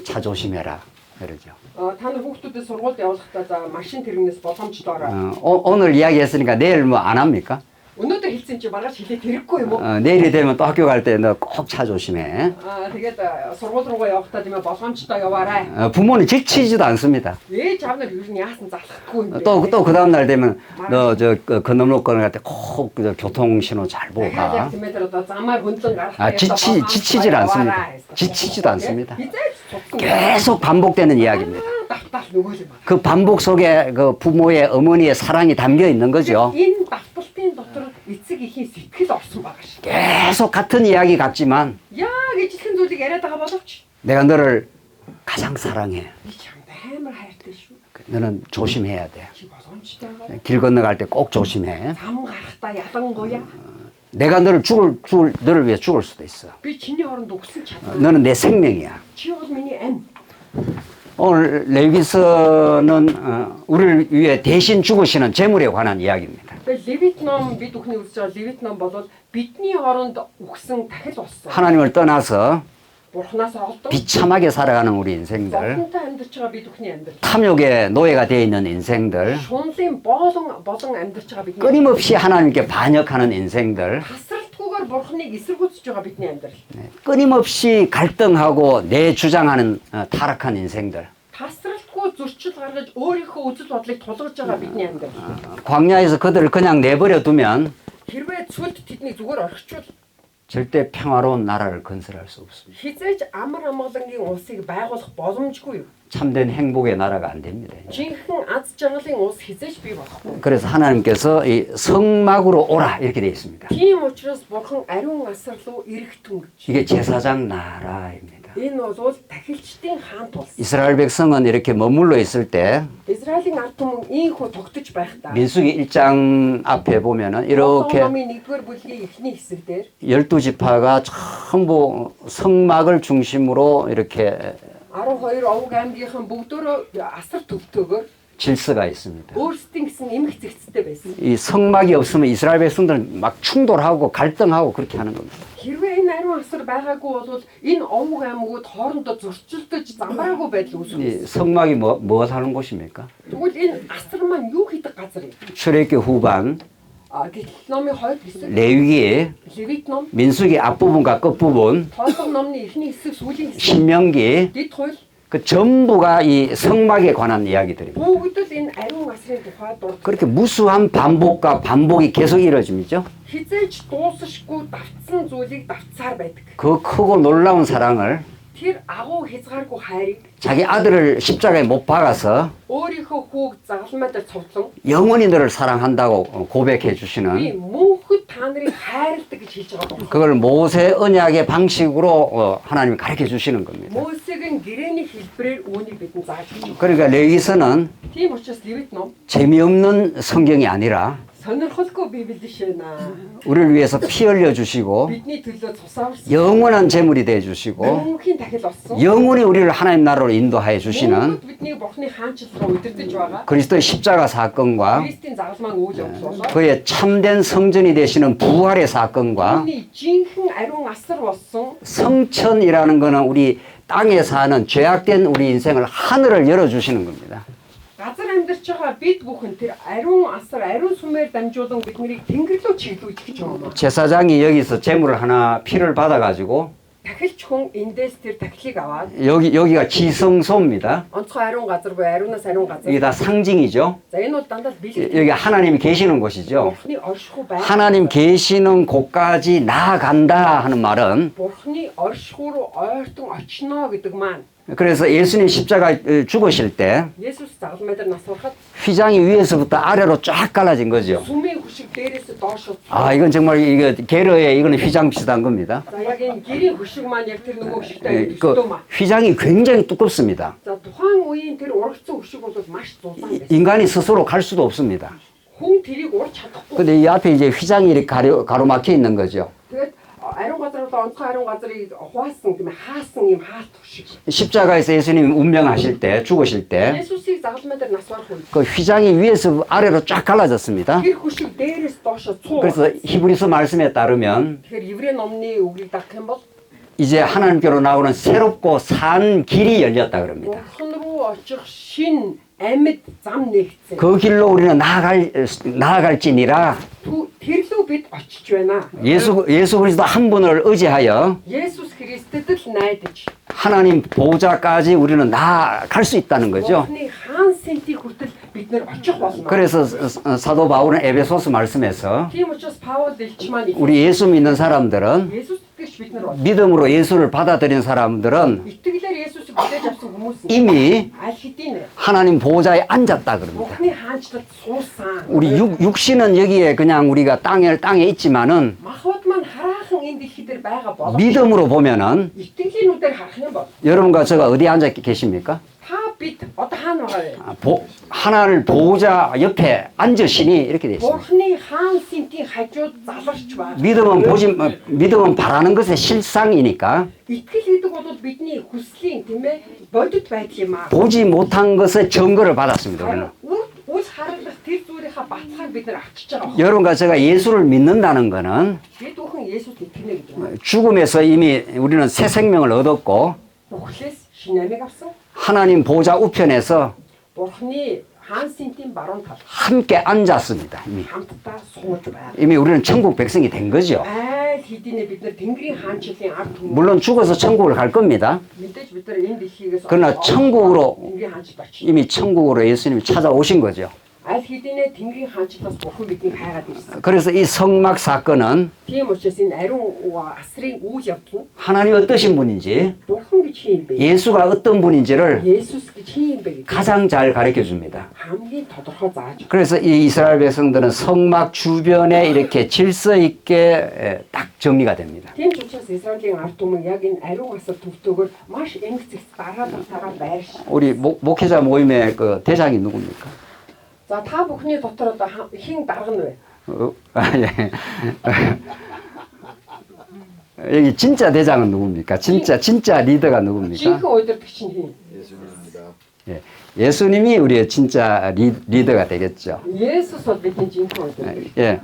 차 조심해라 그러죠. Та нар хүүхдүүдэд сургуульд явуулахдаа за машин тэрэгнээс боломжлоорой. 오늘 이야기했으니까 내일 뭐 안 합니까? Өнөөдөр хэлсэн чи маргааш хэлээд хэрэггүй юм уу? 내일이 되면 또 학교 갈 때 너 꼭 차 조심해. Тэгээд сургууль руугаа явахдаа тийм ээ болгоомжтой яваарай. 부모는 지치지도 않습니다. Ээж аав нар ер нь яасан залахгүй юм бэ? 또 그 다음 날 되면 너 저 건너무거나 갈 때 꼭 교통 신호 잘 보고 가. тийм ээ тэр одоо замаар хөндлөн гарах. 지치질 않습니다. 지치지도 않습니다. Хизээч 계속 반복되는 이야기입니다. давтал нөгөө юм. 그 반복 속에 그 부모의 어머니의 사랑이 담겨 있는 거죠. Энэ давталтын дотор эцэг эхийн сэтгэл орсон байгаа шүү. 계속 같은 이야기 같지만 Яг ижилхэн зүйлийг яриад байгаа боловч 내가 너를 가장 사랑해. би чамд амар хайртай шүү. 너는 조심해야 돼. Чи боломжтой байгаа. 길 건너갈 때 꼭 조심해. Зам гарахдаа ялангуяа 내가 너를 위해 죽을 수도 있어. би чиний оронд өгсөн чадвар. 너는 내 생명이야. Чи бол миний ань. 오늘 레위기서는 우리를 위해 대신 죽으시는 제물에 관한 이야기입니다. Тэгээ Левит ном бид бүхний үзэж байгаа Левит ном бол бидний оронд өгсөн дахил болсон. 하나님을 떠나서 Бурханаас олдсон. 비참하게 살아가는 우리 인생들, Бурхантай амьдарч байгаа бид бүхний амьдрал. 탐욕의 노예가 되어 있는 인생들, Шунлын болон амьдарч байгаа бидний 끊임없이 하나님께 반역하는 인생들, тасралтгүйгээр Бурханыг эсэргүүцэж байгаа бидний амьдрал. 끊임없이 갈등하고 내 주장하는 타락한 인생들. Тасралтгүй зөрчил гаргаж өөрийнхөө үзэл бодлыг тулгаж байгаа бидний амьдрал. 광야에서 그들을 그냥 내버려 두면 Хэрвээ цүлд тэднийг зүгээр орхичвол 절대 평화로운 나라를 건설할 수 없습니다. хизээж амар амгалангийн улсыг байгуулах боломжгүй юу? 참된 행복의 나라가 안 됩니다. Жинхэнэ аз жаргалын улс хизээж бий болохгүй. 그래서 하나님께서 이 성막으로 오라 이렇게 되어 있습니다. Тийм учраас Бурхан ариун асар руу ирэхтэн гэж. 이게 제사장 나라입니다. Энэ бол тахилчдын хаант улс. 이스라엘 백성은 이렇게 머물러 있을 때 Израилийн ард түмэн ийхүү тогтож байхдаа 민수기 1장 앞에 보면은 이렇게 номын 1-р бүлгийн эхний хэсэг дээр 12지파가 전부 성막을 중심으로 이렇게 12 овг аймгийнхан бүгдөө асар төвтөөгөр 질서가 있습니다. өөрсдийн гэсэн эмх зэгцтэй байсан. 이 성막이 없으면 이스라엘 백성들은 막 충돌하고 갈등하고 그렇게 하는 겁니다. Хэрвээ энэ ариун асар байгаагүй бол энэ овг аймагуд хоорондоо зөрчилдөж замбраагүй байдал 이 үүснэ. 성막이 뭐 하는 곳입니까? Тэгвэл энэ асар маань юу хийдэг газар юм? 출애굽기 후반, Гэтэл номын 2 хэсэг 레위기, Левит ном, 민수기 앞부분과 끝부분, Тоолго номны эхний хэсэг сүүлийн хэсэг, 신명기 Дэд хууль 그 전부가 이 성막에 관한 이야기들입니다. бүгд л энэ ариун асрын тухай дурд. 그렇게 무수한 반복과 반복이 계속 이루어집니다. Хизээж дуусахгүй давтсан зүйлийг давтсаар байдаг. 그 크고 놀라운 사랑을 Тэр агуу хязгааргүй хайрыг 자기 아들을 십자가에 못 박아서 өөрийнхөө хүүг загалмай дээр цовдлон 영원히 너를 사랑한다고 고백해 би 주시는 мөнхөд та нарыг хайрладаг гэж хэлж байгаа юм. 그걸 모세 언약의 방식으로 하나님이 가르쳐 주시는 겁니다. Мөсегийн гэрээний хэлбэрээр үүнийг бидэнд зааж өгч байна. 그러니까 레위기서는 Тийм учраас Левит ном 재미없는 성경이 아니라 сонирхолгүй Библи шэна. 우리를 위해서 피 흘려 주시고 Бидний төлөө цусаарсан. 영원한 제물이 돼 주시고 Мөнхийн дахил болсон. 영원히 우리를 하나님 나라로 인도하여 주시는 Мөнхөд биднийг Бурхны хаанчил руу удирдах байгаа. 그리스도의 십자가 사건과 Христийн загалмааг үүж явуулсан. 그의 참된 성전이 되시는 부활의 사건과 Үүний жинхэнэ ариун асар болсон. 성천이라는 것은 우리 땅에 사는 죄악된 우리 인생을 하늘을 열어주시는 겁니다. Газар амьдарч байгаа бид бүхэн тэр ариун асар, ариун сүмээр дамжуулан биднийг тэнгэр рүү чиглүүлж гэж байгаа юм. 제사장이 여기서 제물을 하나 피를 받아가지고 Тахилч хүн эндээс тэр тахилыг аваад 여기가 지성소입니다. онцгой ариун газар буюу ариунаас ариун газар. 이게 다 상징이죠. За энэ бол дандаа бэлэг. 여기 하나님이 계시는 곳이죠. Бурхны оршихуй байр. 하나님 계시는 곳까지 나아간다 하는 말은 Бурхны оршихуй руу ойртон очно гэдэг маань 그래서 예수님 십자가 죽으실 때 Есүс загалмай дээр нас ороход 휘장이 위에서부터 아래로 쫙 갈라진 거죠. сүмийн хөшиг дээрээс доошо. 아, 이건 정말 이거 게르에 이거는 휘장 비슷한 겁니다. За яг энэ гэрийн хөшиг маань яг тэр нөгөө хөшигтэй 예, 그 өвдөө маа. 휘장이 굉장히 두껍습니다. За тухайн үеийн тэр урагцсан хөшиг бол маш зузаан байсан. 인간이 스스로 갈 수도 없습니다. Хүн тэрийг урж чадахгүй. 근데 이 앞에 이제 휘장이 이렇게 가로막혀 있는 거죠. Тэгээд ариун газар бол онцгой ариун газрыг хуваасан тийм ээ хаасан юм хаалт хөшиг. 십자가에서 예수님 운명하실 때, 죽으실 때, Есүсийг загалмай дээр нас орох үед 그 휘장이 위에서 아래로 쫙 갈라졌습니다. тэр хөшиг дээрээс доошо цуу. 그래서 히브리서 말씀에 따르면 Тэгэхээр еврей номны үгийг дагах юм бол 이제 하나님께로 나오는 새롭고 산 길이 열렸다 그럽니다. Бурхан руу очих шин амьд зам нэгцэн. 그 길로 우리는 나아갈지니라 Тэрлүү бид очиж байна. 예수 그리스도 한 분을 의지하여 Есүс Христэд л найдаж 하나님 보좌까지 우리는 나아갈 수 있다는 거죠. Бурханы хаан сентиг хүртэл бид нэр очих болно. 그래서 사도 바울은 에베소서 말씀에서 Тийм учраас Паул элч маань 우리 예수 믿는 사람들은 Есүс гэж бид нар бол 믿음으로 예수를 받아들인 사람들은 итгэлээр Есүсийг хүлээж авсан хүмүүс 이미 аль хэдийн 하나님 보좌에 앉았다 그럽니다. Бурханы хаанчлалд суусан. 우리 육신은 여기에 그냥 우리가 땅에 있지만은 Махбод маань хараахан энэ дэлхий дээр байгаа болов. 믿음으로 보면은 Итгэлийн нүдээр харах юм бол 여러분과 제가 어디 앉아 계십니까? та бид одоо хаана байгаа вэ? 하나님 보좌 옆에 앉으시니 이렇게 돼 있습니다. Бурханы хаан сентийн хажууд заларч ба. 믿음은 바라는 것의 실상이니까 Итгэл гэдэг бол бидний хүслийн тийм ээ бодит байдал юм аа. 보지 못한 것의 증거를 받았습니다. 우리는. Үс харагдах тэр зүйлийнхаа баталгааг бид нар авчиж байгаа. 여러분과 제가 예수를 믿는다는 것은 Бид бүхэн Есүст итгэнэ гэдэг юм. 죽음에서 이미 우리는 새 생명을 얻었고 Үхлээс шинэ амийг авсан. 하나님 보좌 우편에서 Бурханы хаан сентийн баруун тал 함께 앉았습니다. 이미. хамтдаа сууж байна. 이미 우리는 천국 백성이 된 거죠. Айл хэдийнэ бид нар Тэнгэрийн хаанчлалын ард түмэн. 물론 죽어서 천국을 갈 겁니다. Мэдээж бид нар энэ дэлхийгээс 그러나 천국으로 Тэнгэрийн хаанчлал очив. 이미 천국으로 예수님이 찾아오신 거죠. Айл хэдийнэ Тэнгэрийн хаанчлалаас Бурхан биднийг хайгаад ирсэн. 그래서 이 성막 사건은 Тийм учраас энэ ариун асрын үйл явдал нь 하나님이 어떠신 분인지 Бурхан гэж хин бэ? 예수가 어떤 분인지를 Есүс гэж хин бэ? 가장 잘 가르쳐 줍니다. хамгийн тодорхой зааж. 그래서 이 이스라엘 백성들은 성막 주변에 이렇게 질서 있게 딱 정리가 됩니다. Тийм ч учраас Израилийн ард түмэн яг энэ ариун асар төвтөөгөр маш энгэг зэгц дараа байрш. 우리 목회자 모임의 그 대장이 누굽니까? За та бүхний дотор одоо хин дарга нь вэ? 예. 여기 진짜 대장은 누굽니까? 진짜 리더가 누굽니까? Жинхэнэ удирдагч нь хин? 예수님입니다. 예. 예수님이 우리의 진짜 리더가 되겠죠. Есүс бол бидний жинхэнэ удирдагч. 예.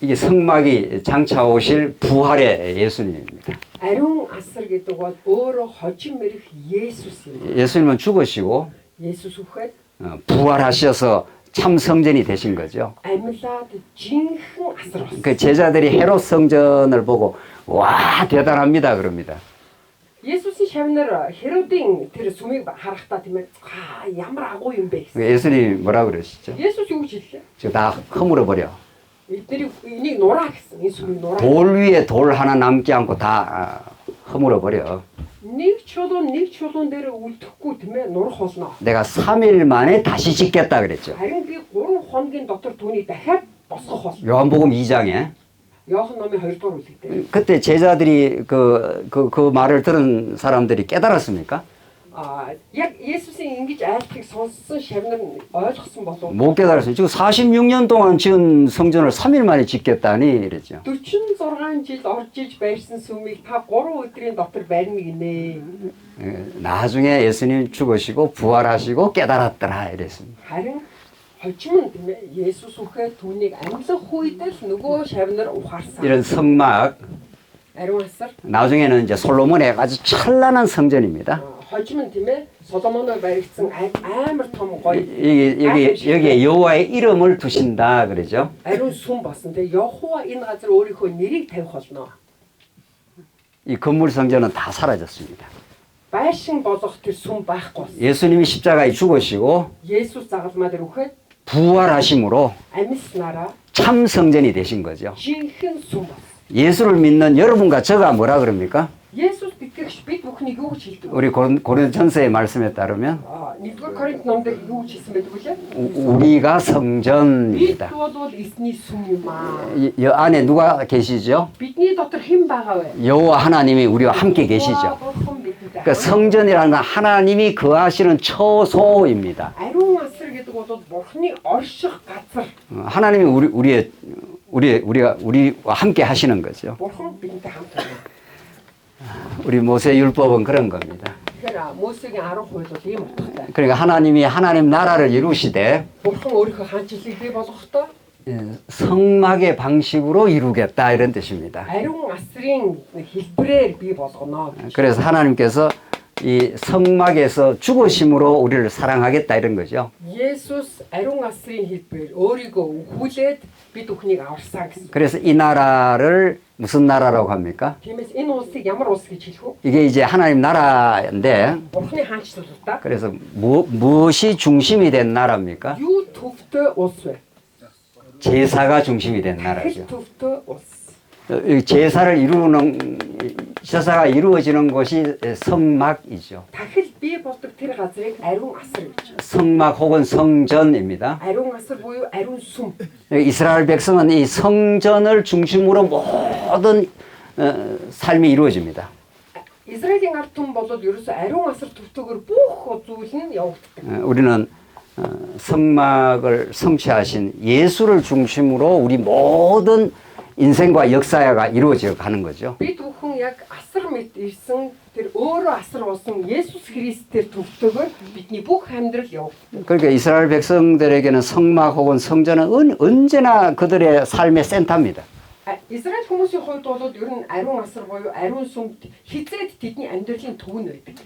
이게 성막이 장차 오실 부활의 예수님입니다. Ариун асар гэдэг бол өөрөө хожим мэрэх Есүс юм. 예수님은 죽으시고 Есүс үхээд 부활하셔서 참 성전이 되신 거죠. амьлаад жинхэнэ асар болсон. 그 제자들이 헤롯 성전을 보고 와 대단합니다 그럽니다. Есүсийн шавнаар Херодын тэр сүмийг харахтаа тийм ээ ямар агуу юм бэ гэсэн. 예수님이 뭐라 그러시죠? Есүс юу гэж хэллээ? 지금 다 허물어 버려. Эднийг энийг нураа гэсэн. Энэ сүмийг нураа. 돌 위에 돌 하나 남지 않고 다 허물어 버려. Нэг чулуун дээр үлдэхгүй тийм ээ нурах болно. 내가 3일 만에 다시 짓겠다 그랬죠. Харин би 3 хоногийн дотор түүнийг дахиад босгох болно. 요한복음 2장에 Иохан номын 2-р бүлэг дээр. 그때 제자들이 그 말을 들은 사람들이 깨달았습니까? Яг Есүсийн ингэж айлтгийг сонссон шавнар нь ойлгосон болов. 못 깨달았어요. 지금 46년 동안 지은 성전을 3일 만에 짓겠다니 이랬죠. 46 жил орж иж байрсан сүмийг та 3 өдрийн дотор барьна гинэ. 나중에 예수님 죽으시고 부활하시고 깨달았더라 이랬습니다. Харин хожим нь тийм ээ Есүс үхээ түүнийг амьлах үед л нөгөө шавнар ухаарсан. 이런 성막 Ариун асар 나중에는 이제 솔로몬의 아주 찬란한 성전입니다. хожим нь тийм ээ Соломоноор баригдсан амар том гоё 여기에 여호와의 이름을 두신다 그러죠. ариун сүм болсон. Тэгээ Йохова энэ газар өөрийнхөө нэрийг тавих болно. 이 건물 성전은 다 사라졌습니다. Байшин болох тэр сүм байхгүй болсон. 예수님이 십자가에 죽으시고 Есүс загалмаа дээр үхээд 부활하심으로 амьснараа 참 성전이 되신 거죠. жинхэнэ сүм болсон. 예수를 믿는 여러분과 저가 뭐라 그럽니까? Есүс битгэгч бид бүхнийг юу гэж хэлдэг вэ? 우리 고린도전서의 말씀에 따르면 1-р Коринт номдэр юу гэж хэлсэн байдаг вүлээ? 우리가 Бид 성전입니다. бол эсний сүм юм аа. 이 안에 누가 계시죠? Бидний дотор хэн байгаа вэ? 여호와 하나님이 우리와 함께 계시죠. Бурхан бидэнтэй. 그러니까 성전이라는 건 하나님이 거하시는 처소입니다. Ариун асар гэдэг бол Бурханы орших газар. 하나님이 우리와 함께 하시는 거죠. Бурхан бидэнтэй хамт байна. 우리 모세 율법은 그런 겁니다. Тэгэхээр Мосегийн 10 хууль бол ийм утгатай. 그러니까 하나님이 하나님 나라를 이루시되 Бурхан өөрийнхөө хаанчлалыг бий болгохдоо 성막의 방식으로 이루겠다 이런 뜻입니다. ариун асрын хэлбэрээр бий болгоно. 그래서 하나님께서 이 성막에서 죽으심으로 우리를 사랑하겠다 이런 거죠. Есүс ариун асрын хэлбэр өөрийгөө өгүүлээд бид бүхнийг аварсан гэсэн. 그래서 이 나라를 무슨 나라라고 합니까? Тиймээс энэ улсыг ямар улс гэж хэлэх вэ? 이게 이제 하나님 나라인데 Бурханы хаанчлалуудаа 그래서 무엇이 중심이 된 나라입니까? юу төвтэй улс вэ? 제사가 중심이 된 Хэл 나라죠. төвтэй улс. 이 제사를 이루는 제사가 이루어지는 곳이 성막이죠. Дахил бий болдог тэр газрыг ариун асар гэж. 성막 혹은 성전입니다. Ариун асар буюу ариун сүм. 이스라엘 백성은 이 성전을 중심으로 모든 삶이 이루어집니다. Израилийн ард түмэн болоод ерөөсөө ариун асар төвтэйгээр бүх зүйл нь явагддаг. 우리는 성막을 성취하신 예수를 중심으로 우리 모든 인생과 역사가 이루어져 가는 거죠. Бид бүхэн яг асар мэт ирсэн тэр өөрөө асар болсон Есүс Христээр төвтэйгээр бидний бүх амьдрал явагддаг. 그러니까 이스라엘 백성들에게는 성막 혹은 성전은 언제나 그들의 삶의 센터입니다. Израиль хүмүүсийн хувьд бол ер нь ариун асар буюу ариун сүм хизээд тэдний амьдралын төв нь байдаг.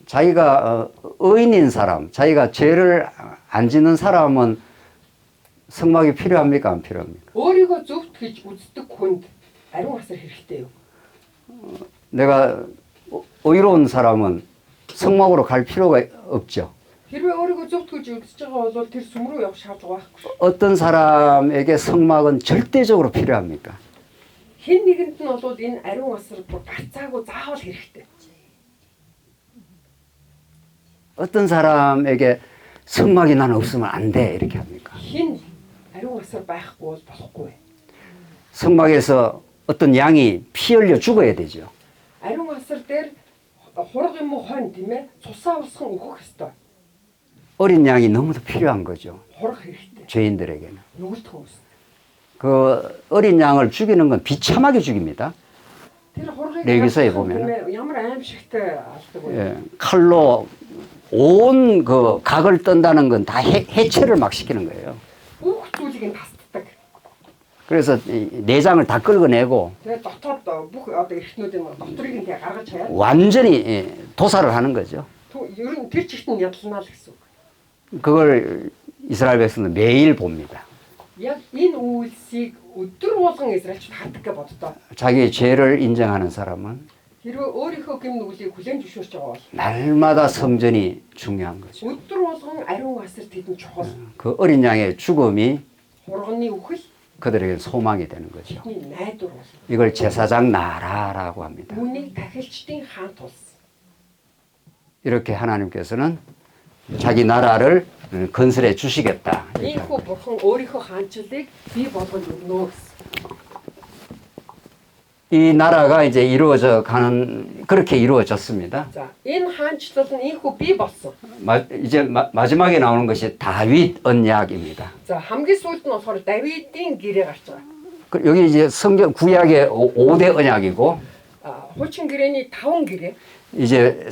자기가 의인인 사람, 자기가 죄를 안 짓는 사람은 성막이 필요합니까? 안 필요합니까? Өөрийгөө зөвхт гэж үздэг хүнд ариун асар хэрэгтэй юу? 내가 의로운 사람은 성막으로 갈 필요가 없죠. Хэрвээ өөрийгөө зөвхт гэж үзэж байгаа бол тэр сүм рүү явах шаардлага байхгүй. 어떤 사람에게 성막은 절대적으로 필요합니까? Хэн нэгэнд нь бол энэ ариун асар бүр гарцаагүй заавал хэрэгтэй. 어떤 사람에게 성막이 나는 없으면 안 돼 이렇게 합니까? Хэн ариун асар байхгүй бол болохгүй. 성막에서 어떤 양이 피 흘려 죽어야 되죠. Ариун асар дээр хураг юм уу хонь тийм ээ цусаа усхан өгөх ёстой. 어린 양이 너무도 필요한 거죠. Хураг хэрэгтэй. 죄인들에게는. Нүгэлт хүмүүс. 그 어린 양을 죽이는 건 비참하게 죽입니다. Тэр хургийг 레위기서에 보면 ямар аимшигтай алдаг вэ? 예, 칼로 온 그 각을 떤다는 건 다 해체를 막 시키는 거예요. Бүх зүйлийг нь тасддаг. 그래서 이 내장을 다 끌어내고 Тэгээ дотоод бүх одоо эрхтнүүдийн доторыг нь тэгээ гаргаж хаяад 완전히 도살을 하는 거죠. ер нь тэр чигт нь ядалнаа л гэсэн үг. 그걸 이스라엘 백성은 매일 봅니다. Яг энэ үйлсийг өдөр болгон Израильчууд хардаг гэж боддоо. 자기의 죄를 인정하는 사람은 Хэрвээ өөрийнхөө гэм нүглийг хүлээн зөвшөөрч байгаа бол 날마다 성전이 중요한 거죠. өдөр болгон ариун асар тэдэнд чухал. 그 어린 양의 죽음이 Хурганы үхэл 그들에게 소망이 되는 거죠. бидний найдвар бол. 이걸 제사장 나라라고 합니다. Үүнийг тахилчдын хаант улс. 이렇게 하나님께서는 자기 나라를 건설해 주시겠다. Ийхүү бурхан өөрийнхөө хаанчлалыг бий болгож өгнө гэсэн. 이 나라가 이제 이루어져 가는 그렇게 이루어졌습니다. За энэ хаанчлал нь ийхүү бий болсон. 이제 마지막에 나오는 것이 다윗 언약입니다. За хамгийн сүүлд нь болохоор Давидын гэрээ гарч байгаа. 여기 이제 성경 구약의 5대 언약이고 Хуучин гэрээний 5 гэрээ. 이제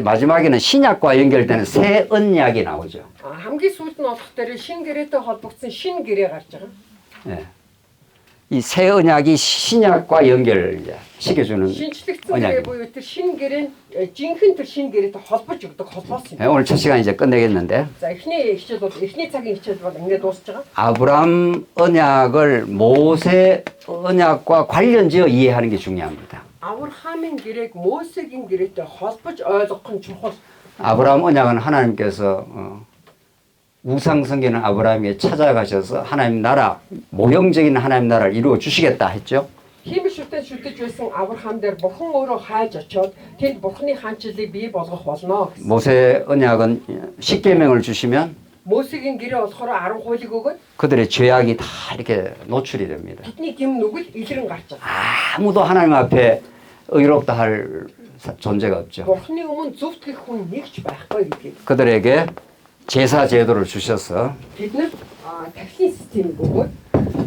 마지막에는 신약과 연결되는 새 언약이 나오죠. хамгийн сүүлд нь болох дээр шин гэрээтэй холбогдсон шин гэрээ гарч байгаа. 예. 이 새 언약이 신약과 연결 시켜주는 Шинжлэгдсэн гэрээ 언약입니다. буюу тэр шин гэрээ нь жинхэнэ тэр шин гэрээтэй холбож өгдөг холбоос юм. 오늘 첫 시간 이제 끝내겠는데 За эхний хичээл бол эхний цагийн хичээл бол ингээд дуусж байгаа. 아브람 언약을 모세 언약과 관련지어 이해하는 게 중요합니다. Авраамийн гэрээг Мосегийн гэрээтэй холбож ойлгох нь чухал. 아브람 언약은 하나님께서 우상 성기는 아브라함에게 찾아가셔서 하나님 나라 모형적인 하나님 나라를 이루어 주시겠다 했죠. Тийм биш үү Египтээс шүтэж байсан Авраам дээр бурхан өөрөө хайж очиод тэнд бурханы хаанчлалыг бий болгох болно гэсэн. 모세 언약은 십계명을 주시면 Мөсегийн гэрээ болохоор 10 хуулийг өгөөд 그들의 죄악이 다 이렇게 노출이 됩니다. бидний гэм нүгэл илрэн гарч байгаа. 아무도 하나님 앞에 의롭다 할 존재가 없죠. Бурханы өмнө зөвтгөх хүн нэгч байхгүй гэдгийг. 그들에게 제사 제도를 주셔서 Тэднэрт тархины системийг өгөөд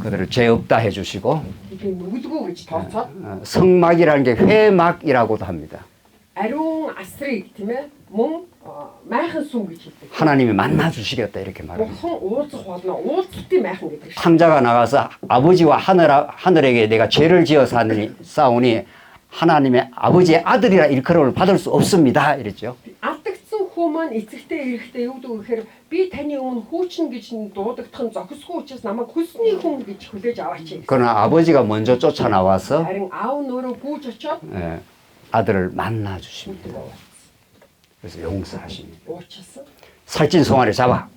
그들을 죄 없다 해주시고 тэдний нүгэлгүй гэж тооцоод 성막이라는 게 회막이라고도 합니다. ариун асрыг тийм ээ мөн майхан сүм гэж хэлдэг. 하나님이 만나 주시겠다 이렇게 말합니다. Бурхан уулзах болно. уулзалтын майхан гэдэг шиг. 탕자가 나가서 아버지와 하늘에게 내가 죄를 지어 싸우니 하나님의 아버지의 아들이라 일컬음을 받을 수 없습니다. 이랬죠. Алдагдсан хүү маань эцэгтэй эрэхтэй юу гэдэг вэ гэхээр би таны өмнө хүүчин гэж дуудагдах нь зохисгүй учраас намайг хүсний хүн гэж хүлээж аваач. 그러나 아버지가 먼저 쫓아나와서 Харин аав нөрөө гүйж очоод 아들을 만나 주십니다. 그래서 용서하십니다. уучлсан. 살찐 송아리 잡아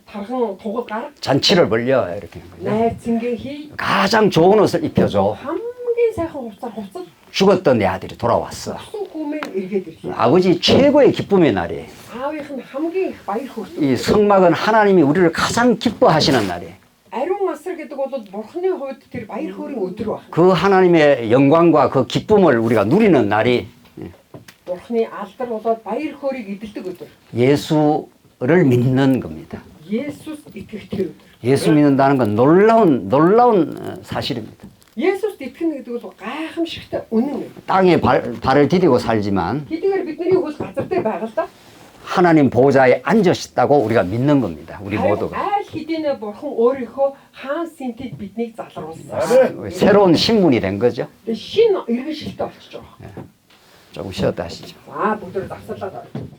Тархан тугал гар 잔치를 벌려 이렇게 найр цэнгээ хий. 가장 좋은 옷을 입혀줘. хамгийн сайхан хувцас 죽었던 내 아들이 돌아왔어. авсан хүмэн эргээд ирлээ. 아버지 최고의 기쁨의 날이 Аавынх нь хамгийн их баяр хөөртэй. 이 성막은 하나님이 우리를 가장 기뻐하시는 날이 Ариун асар гэдэг бол бурхны хувьд тэр баяр хөөрийн өдөр баг. 그 하나님의 영광과 그 기쁨을 우리가 누리는 날이 Бурхны алдар болоод баяр хөөрийг эдэлдэг өдөр. 예수를 믿는 겁니다. Есүс итгэх тэр өдөр. 예수 믿는다는 건 놀라운 사실입니다. Есүст итгэнэ гэдэг бол гайхамшигтай үнэн юм. 땅에 발을 디디고 살지만 Хэдийгээр бидний хөл газар дээр байгаа л да. 하나님 보좌에 앉으셨다고 우리가 믿는 겁니다. 우리 모두가. Айл хэдийнэ бурхан өөрийнхөө хаан синтэд биднийг залруулсан. 새로운 신분이 된 거죠. Тэгээ шинэ иргэн шилтэй болчихж байгаа. 조금 쉬었다 하시죠. За бүгд завсарлаад байна.